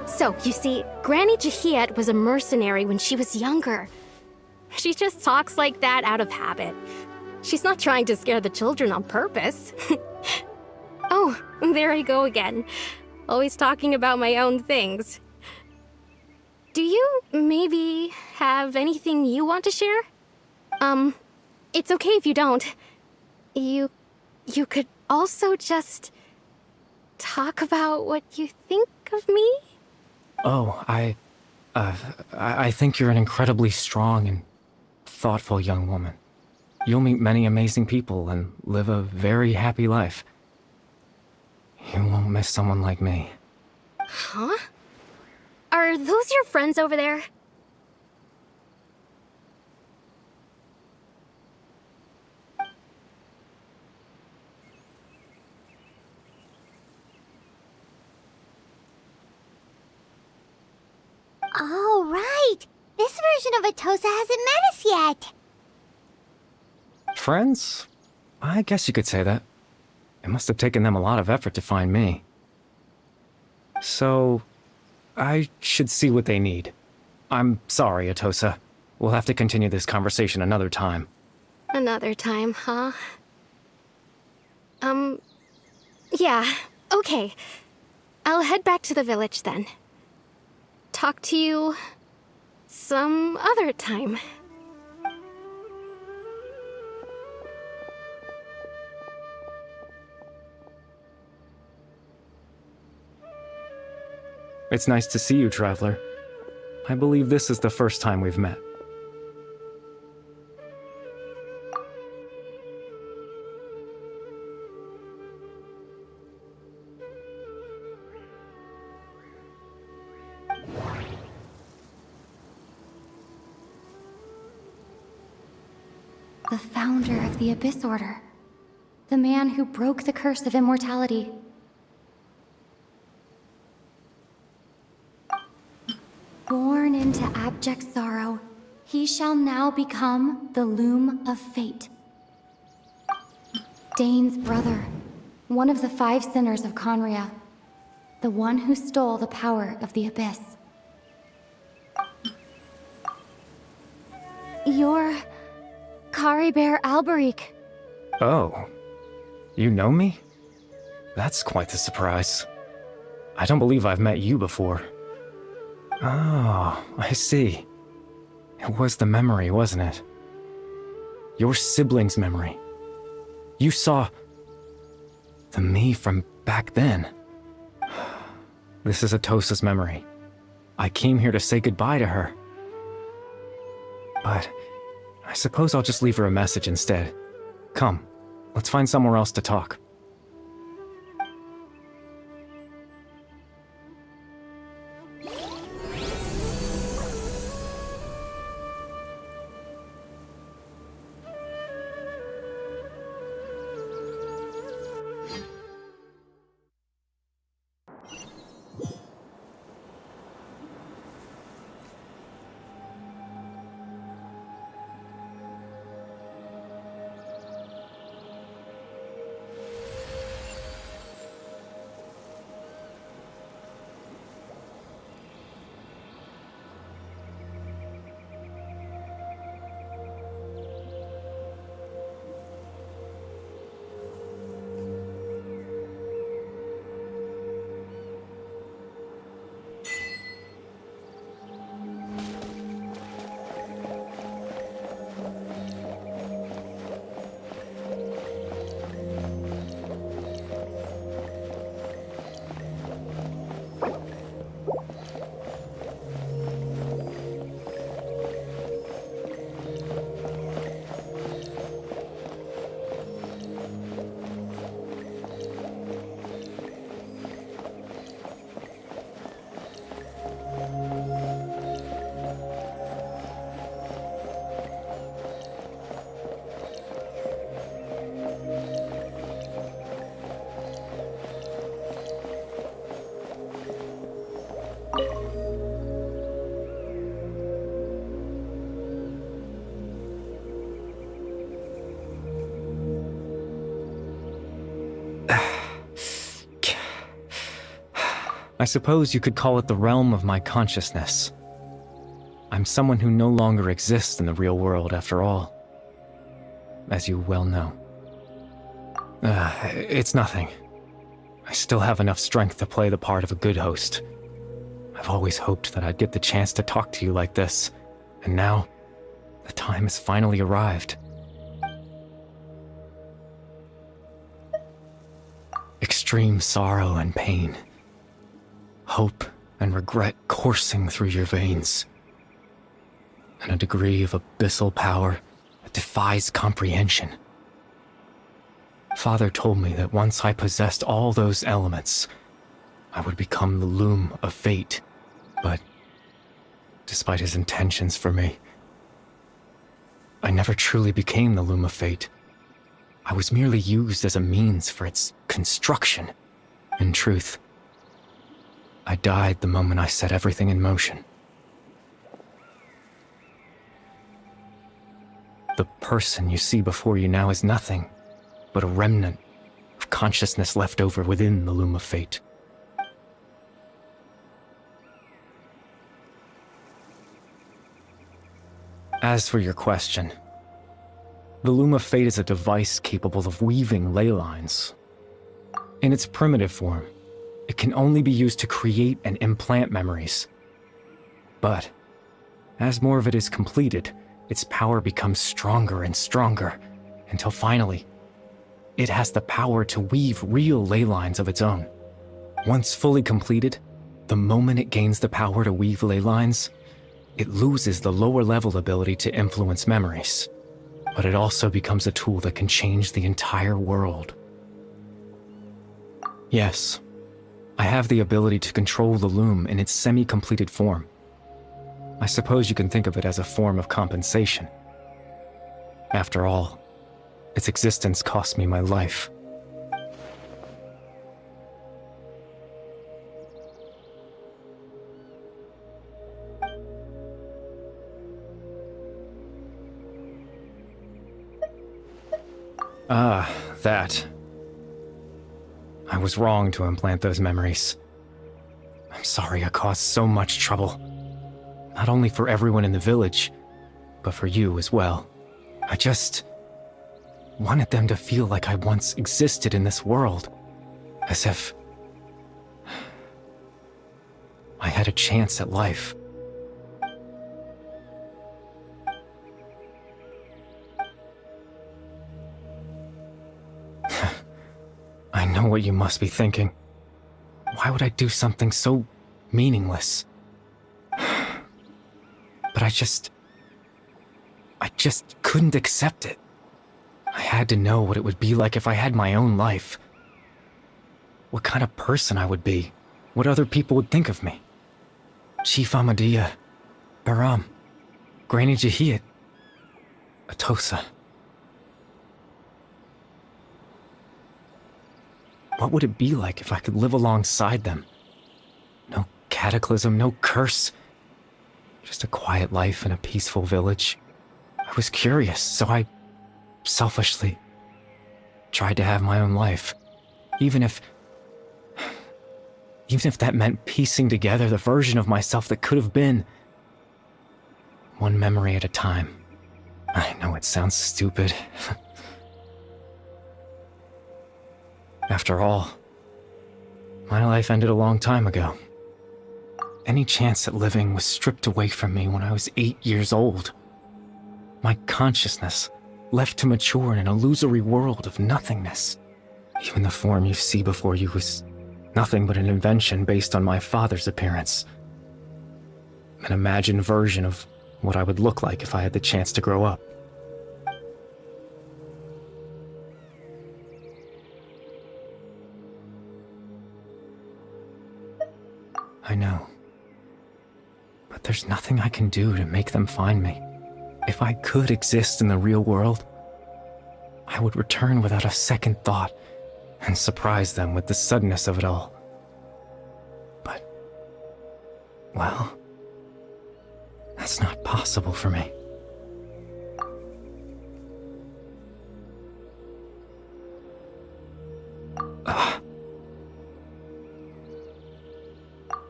So, you see, Granny Jahiet was a mercenary when she was younger. She just talks like that out of habit. She's not trying to scare the children on purpose. Oh, there I go again. Always talking about my own things. Do you maybe have anything you want to share? It's okay if you don't. You could also just talk about what you think of me? Oh, I think you're an incredibly strong and thoughtful young woman. You'll meet many amazing people and live a very happy life. You won't miss someone like me. Huh? Are those your friends over there? Oh, right! This version of Atosa hasn't met us yet! Friends? I guess you could say that. It must have taken them a lot of effort to find me. So, I should see what they need. I'm sorry, Atosa. We'll have to continue this conversation another time. Another time, huh? Yeah, okay. I'll head back to the village then. Talk to you some other time. It's nice to see you, Traveler. I believe this is the first time we've met. The founder of the Abyss Order. The man who broke the curse of immortality. Born into abject sorrow, he shall now become the Loom of Fate. Dane's brother, one of the 5 sinners of Conria. the one who stole the power of the Abyss. You're Kari Bear Alberic. Oh, you know me? That's quite the surprise. I don't believe I've met you before. Oh, I see. It was the memory, wasn't it? Your sibling's memory. You saw the me from back then. This is Atosa's memory. I came here to say goodbye to her. But I suppose I'll just leave her a message instead. Come, let's find somewhere else to talk. I suppose you could call it the realm of my consciousness. I'm someone who no longer exists in the real world after all, as you well know. It's nothing. I still have enough strength to play the part of a good host. I've always hoped that I'd get the chance to talk to you like this, and now, the time has finally arrived. Extreme sorrow and pain. Hope and regret coursing through your veins. And a degree of abyssal power that defies comprehension. Father told me that once I possessed all those elements, I would become the loom of fate. But, despite his intentions for me, I never truly became the loom of fate. I was merely used as a means for its construction. In truth, I died the moment I set everything in motion. The person you see before you now is nothing but a remnant of consciousness left over within the loom of fate. As for your question, the loom of fate is a device capable of weaving ley lines. In its primitive form, it can only be used to create and implant memories. But, as more of it is completed, its power becomes stronger and stronger, until finally, it has the power to weave real ley lines of its own. Once fully completed, the moment it gains the power to weave ley lines, it loses the lower level ability to influence memories. But it also becomes a tool that can change the entire world. Yes, I have the ability to control the loom in its semi-completed form. I suppose you can think of it as a form of compensation. After all, its existence cost me my life. Ah, that. I was wrong to implant those memories. I'm sorry I caused so much trouble. Not only for everyone in the village, but for you as well. I just wanted them to feel like I once existed in this world. As if I had a chance at life. I know what you must be thinking. Why would I do something so meaningless? But I just couldn't accept it. I had to know what it would be like if I had my own life. What kind of person I would be. What other people would think of me. Chief Ahmadiyya, Baram, Granny Jahiyat, Atosa. What would it be like if I could live alongside them? No cataclysm, no curse. Just a quiet life in a peaceful village. I was curious, so I selfishly tried to have my own life. Even if that meant piecing together the version of myself that could have been. One memory at a time. I know it sounds stupid. After all, my life ended a long time ago. Any chance at living was stripped away from me when I was 8 years old. My consciousness left to mature in an illusory world of nothingness. Even the form you see before you was nothing but an invention based on my father's appearance. An imagined version of what I would look like if I had the chance to grow up. I know. But there's nothing I can do to make them find me. If I could exist in the real world, I would return without a second thought and surprise them with the suddenness of it all. But, well, that's not possible for me.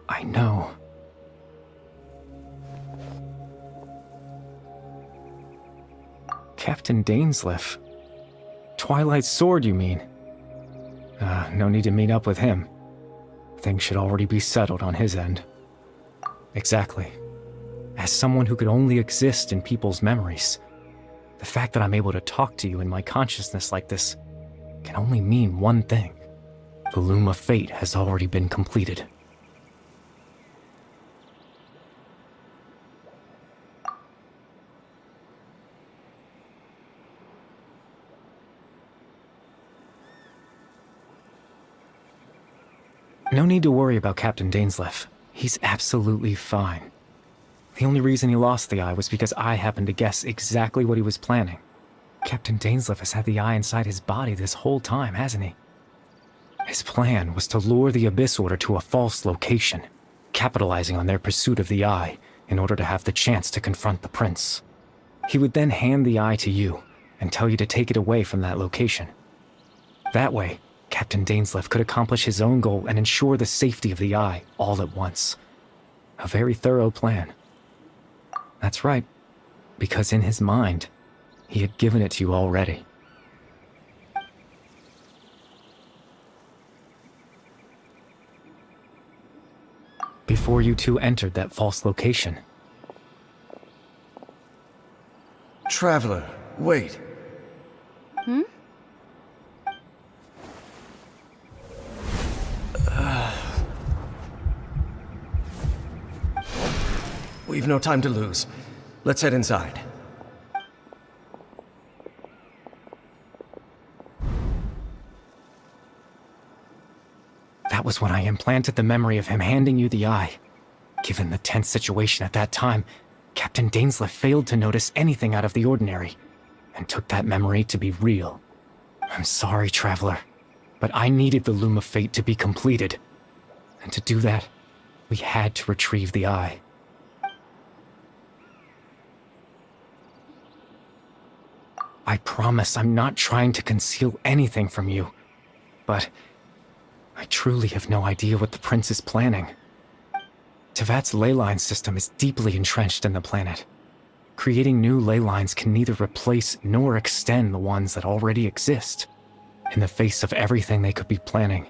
I know. Captain Dainsleif. Twilight's sword, you mean? No need to meet up with him. Things should already be settled on his end. Exactly. As someone who could only exist in people's memories, the fact that I'm able to talk to you in my consciousness like this can only mean one thing. The loom of fate has already been completed. No need to worry about Captain Dainsleif. He's absolutely fine. The only reason he lost the eye was because I happened to guess exactly what he was planning. Captain Dainsleif has had the eye inside his body this whole time, hasn't he? His plan was to lure the Abyss Order to a false location, capitalizing on their pursuit of the eye in order to have the chance to confront the prince. He would then hand the eye to you and tell you to take it away from that location. That way, Captain Dainsleif could accomplish his own goal and ensure the safety of the eye all at once. A very thorough plan. That's right, because in his mind, he had given it to you already. Before you two entered that false location. Traveler, wait. We've no time to lose. Let's head inside. That was when I implanted the memory of him handing you the eye. Given the tense situation at that time, Captain Dainsleif failed to notice anything out of the ordinary, and took that memory to be real. I'm sorry, Traveler, but I needed the Loom of Fate to be completed. And to do that, we had to retrieve the eye. I promise I'm not trying to conceal anything from you, but I truly have no idea what the prince is planning. Tevat's ley line system is deeply entrenched in the planet. Creating new ley lines can neither replace nor extend the ones that already exist. In the face of everything they could be planning,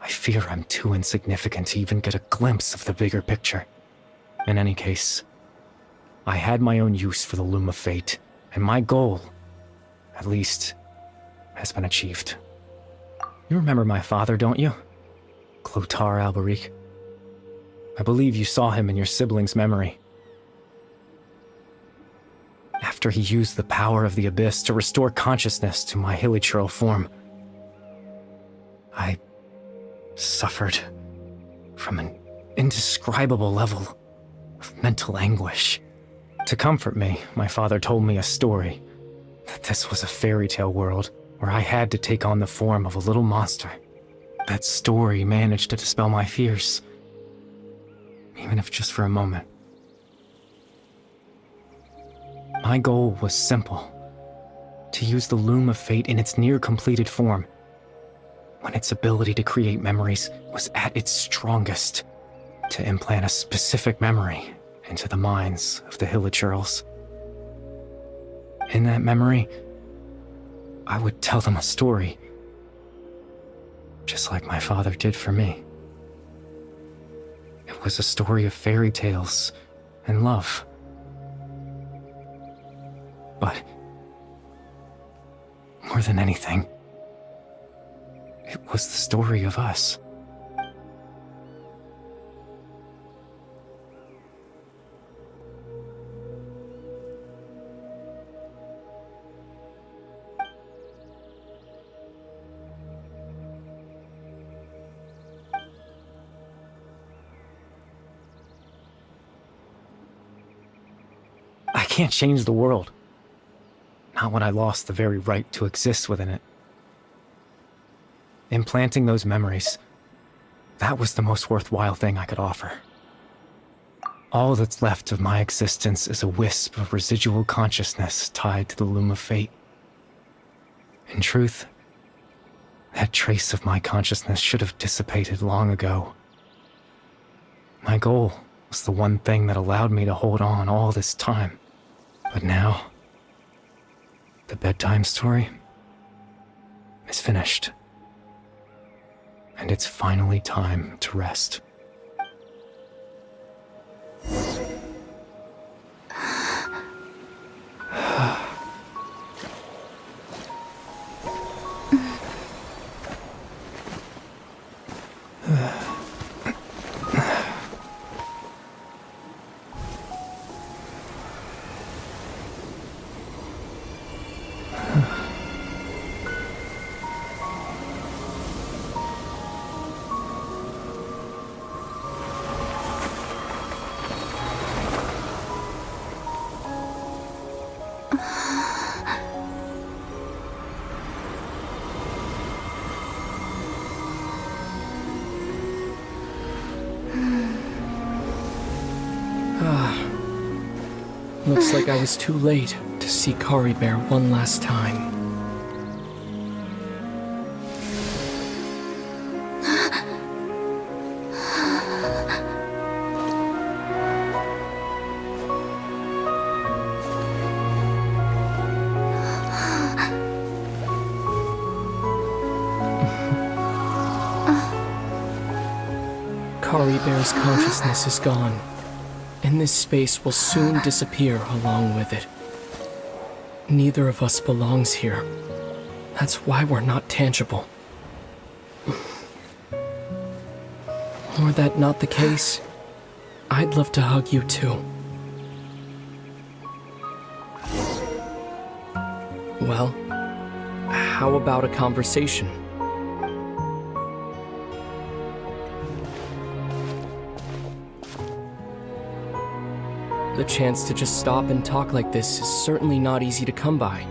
I fear I'm too insignificant to even get a glimpse of the bigger picture. In any case, I had my own use for the Loom of Fate, and my goal, at least, has been achieved. You remember my father, don't you? Clotar Alberic. I believe you saw him in your sibling's memory. After he used the power of the Abyss to restore consciousness to my hilichurl form, I suffered from an indescribable level of mental anguish. To comfort me, my father told me a story, that this was a fairy tale world where I had to take on the form of a little monster. That story managed to dispel my fears, even if just for a moment. My goal was simple: to use the Loom of Fate in its near-completed form, when its ability to create memories was at its strongest, to implant a specific memory into the minds of the hilichurls. In that memory, I would tell them a story, just like my father did for me. It was a story of fairy tales and love. But more than anything, it was the story of us. I can't change the world. Not when I lost the very right to exist within it. Implanting those memories, that was the most worthwhile thing I could offer. All that's left of my existence is a wisp of residual consciousness tied to the Loom of Fate. In truth, that trace of my consciousness should have dissipated long ago. My goal was the one thing that allowed me to hold on all this time. But now, the bedtime story is finished. And it's finally time to rest. Looks like I was too late to see Kari Bear one last time. Kari Bear's consciousness is gone, and this space will soon disappear along with it. Neither of us belongs here. That's why we're not tangible. Were that not the case, I'd love to hug you too. Well, how about a conversation? The chance to just stop and talk like this is certainly not easy to come by.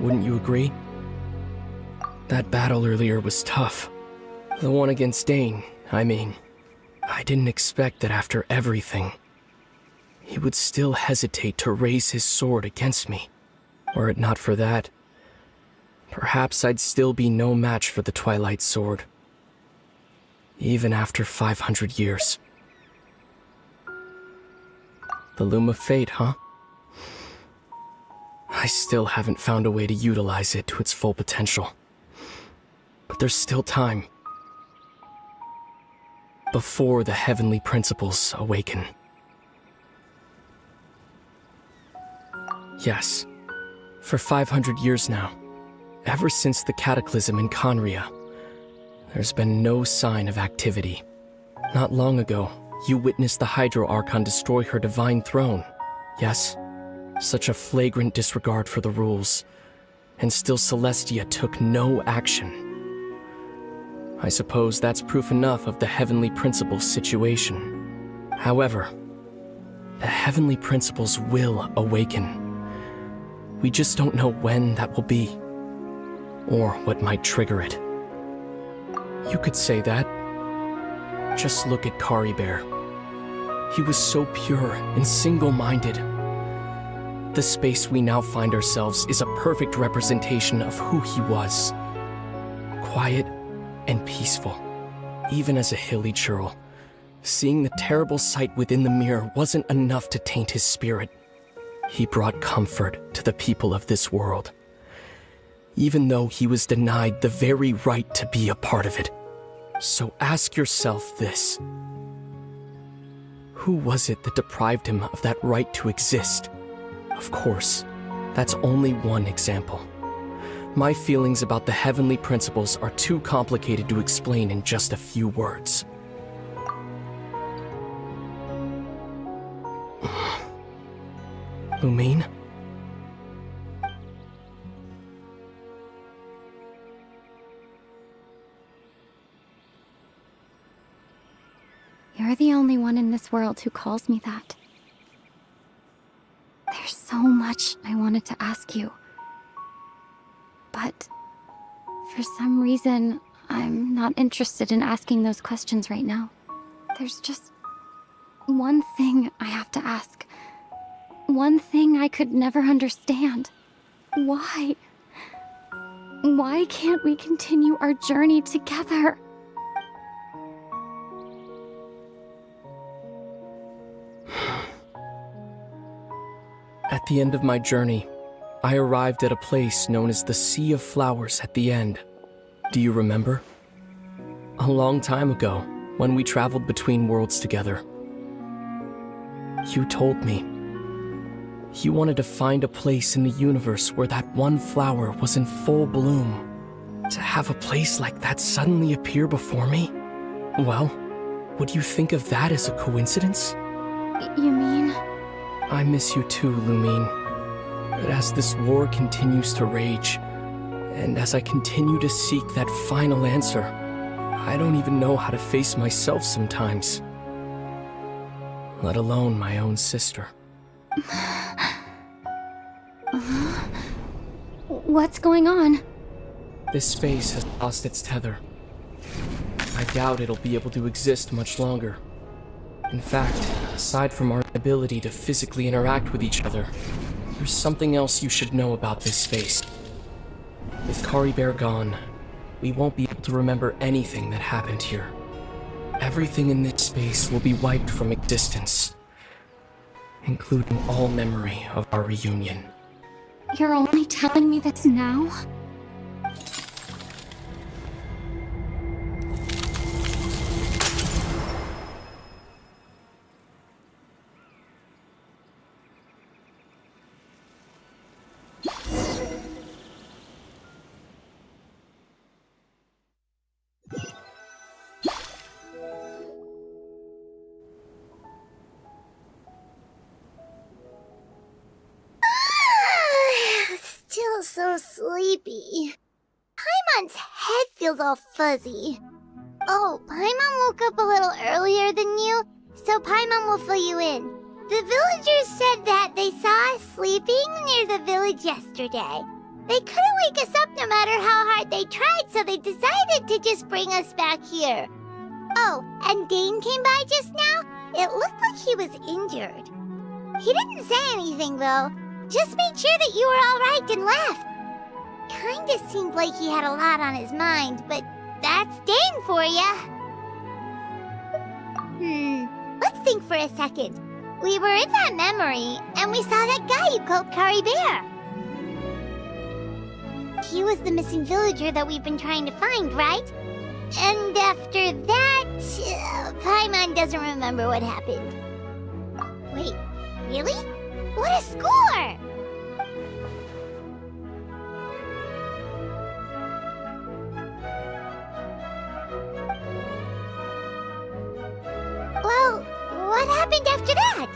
Wouldn't you agree? That battle earlier was tough. The one against Dane, I mean. I didn't expect that after everything, he would still hesitate to raise his sword against me. Were it not for that, perhaps I'd still be no match for the Twilight Sword. Even after 500 years. The Loom of Fate, huh? I still haven't found a way to utilize it to its full potential. But there's still time. Before the heavenly principles awaken. Yes, for 500 years now, ever since the cataclysm in Conria, there's been no sign of activity. Not long ago, you witnessed the Hydro Archon destroy her divine throne. Yes, such a flagrant disregard for the rules, and still Celestia took no action. I suppose that's proof enough of the Heavenly Principles situation. However, the Heavenly Principles will awaken. We just don't know when that will be, or what might trigger it. You could say that. Just look at Kari Bear. He was so pure and single-minded. The space we now find ourselves is a perfect representation of who he was. Quiet and peaceful, even as a hilly churl. Seeing the terrible sight within the mirror wasn't enough to taint his spirit. He brought comfort to the people of this world, even though he was denied the very right to be a part of it. So ask yourself this. Who was it that deprived him of that right to exist? Of course, that's only one example. My feelings about the heavenly principles are too complicated to explain in just a few words. Lumine? You're the only one in this world who calls me that. There's so much I wanted to ask you. But for some reason, I'm not interested in asking those questions right now. There's just one thing I have to ask. One thing I could never understand. Why? Why can't we continue our journey together? At the end of my journey, I arrived at a place known as the Sea of Flowers at the end. Do you remember? A long time ago, when we traveled between worlds together. You told me. You wanted to find a place in the universe where that one flower was in full bloom. To have a place like that suddenly appear before me? Well, would you think of that as a coincidence? You mean? I miss you too, Lumine. But as this war continues to rage, and as I continue to seek that final answer, I don't even know how to face myself sometimes. Let alone my own sister. What's going on? This space has lost its tether. I doubt it'll be able to exist much longer. In fact, aside from our ability to physically interact with each other, there's something else you should know about this space. With Kari Bear gone, we won't be able to remember anything that happened here. Everything in this space will be wiped from existence, including all memory of our reunion. You're only telling me this now? Still so sleepy. Paimon's head feels all fuzzy. Oh, Paimon woke up a little earlier than you, so Paimon will fill you in. The villagers said that they saw us sleeping near the village yesterday. They couldn't wake us up no matter how hard they tried, so they decided to just bring us back here. Oh, and Dane came by just now. It looked like he was injured. He didn't say anything, though. Just made sure that you were all right and left. Kinda seemed like he had a lot on his mind, but that's Dane for ya. Let's think for a second. We were in that memory, and we saw that guy you called Kari Bear. He was the missing villager that we've been trying to find, right? And after that, Paimon doesn't remember what happened. Wait, really? What a score! Well, what happened after that?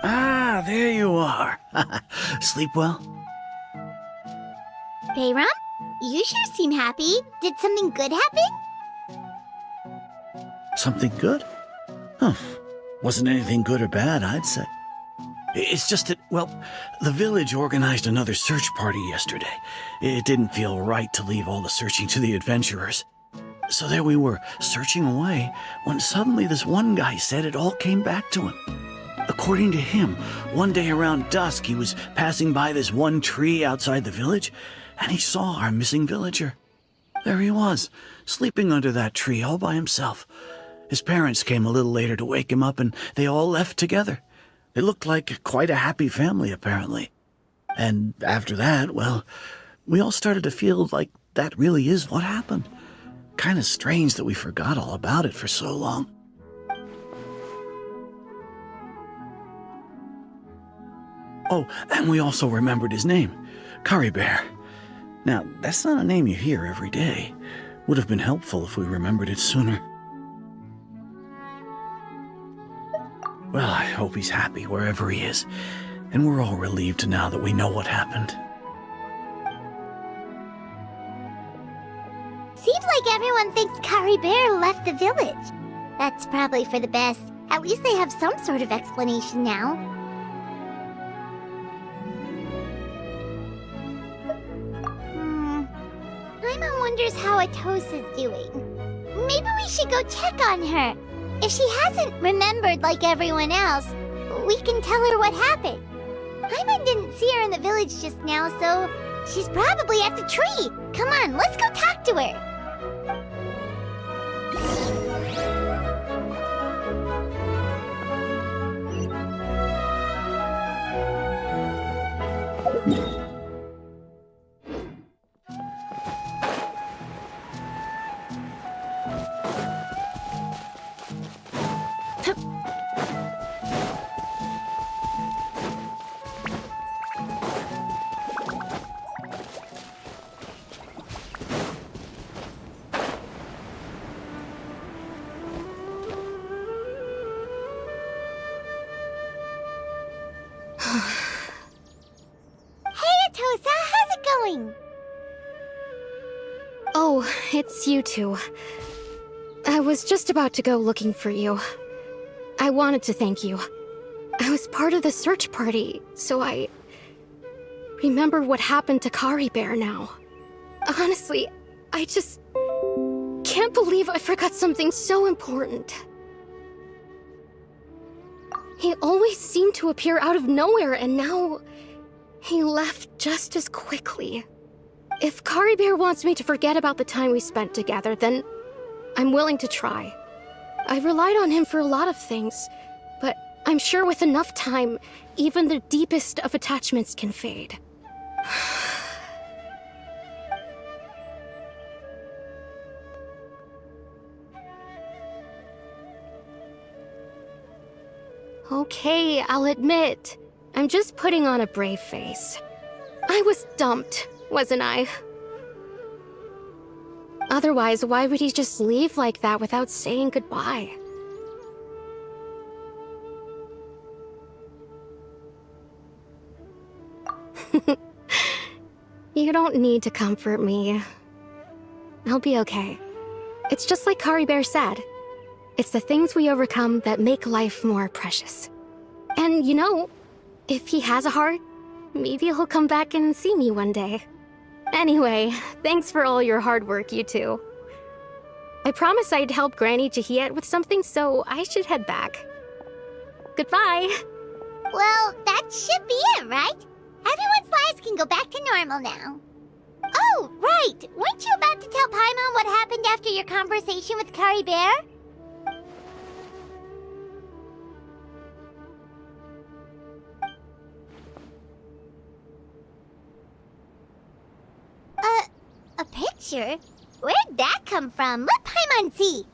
Ah, there you are. Sleep well? Bayram? You sure seem happy. Did something good happen? Something good? Huh. Wasn't anything good or bad, I'd say. It's just that, well, the village organized another search party yesterday. It didn't feel right to leave all the searching to the adventurers. So there we were, searching away, when suddenly this one guy said it all came back to him. According to him, one day around dusk he was passing by this one tree outside the village, and he saw our missing villager. There he was, sleeping under that tree all by himself. His parents came a little later to wake him up, and they all left together. They looked like quite a happy family, apparently. And after that, well, we all started to feel like that really is what happened. Kind of strange that we forgot all about it for so long. Oh, and we also remembered his name, Kari Bear. Now, that's not a name you hear every day. Would have been helpful if we remembered it sooner. Well, I hope he's happy wherever he is, and we're all relieved now that we know what happened. Seems like everyone thinks Kari Bear left the village. That's probably for the best. At least they have some sort of explanation now. Paimon wonders how Atosa's doing. Maybe we should go check on her. If she hasn't remembered like everyone else, we can tell her what happened. Paimon didn't see her in the village just now, so she's probably at the tree. Come on, let's go talk to her. Oh, it's you two. I was just about to go looking for you. I wanted to thank you. I was part of the search party, so I remember what happened to Kari Bear now. Honestly, I just can't believe I forgot something so important. He always seemed to appear out of nowhere, and now he left just as quickly. If Kari Bear wants me to forget about the time we spent together, then I'm willing to try. I relied on him for a lot of things, but I'm sure with enough time, even the deepest of attachments can fade. Okay, I'll admit, I'm just putting on a brave face. I was dumped, wasn't I? Otherwise, why would he just leave like that without saying goodbye? You don't need to comfort me. I'll be okay. It's just like Kari Bear said. It's the things we overcome that make life more precious. And you know, if he has a heart, maybe he'll come back and see me one day. Anyway, thanks for all your hard work, you two. I promised I'd help Granny Jahiet with something, so I should head back. Goodbye! Well, that should be it, right? Everyone's lives can go back to normal now. Oh, right! Weren't you about to tell Paimon what happened after your conversation with Kari Bear? A picture? Where'd that come from? Let Paimon see!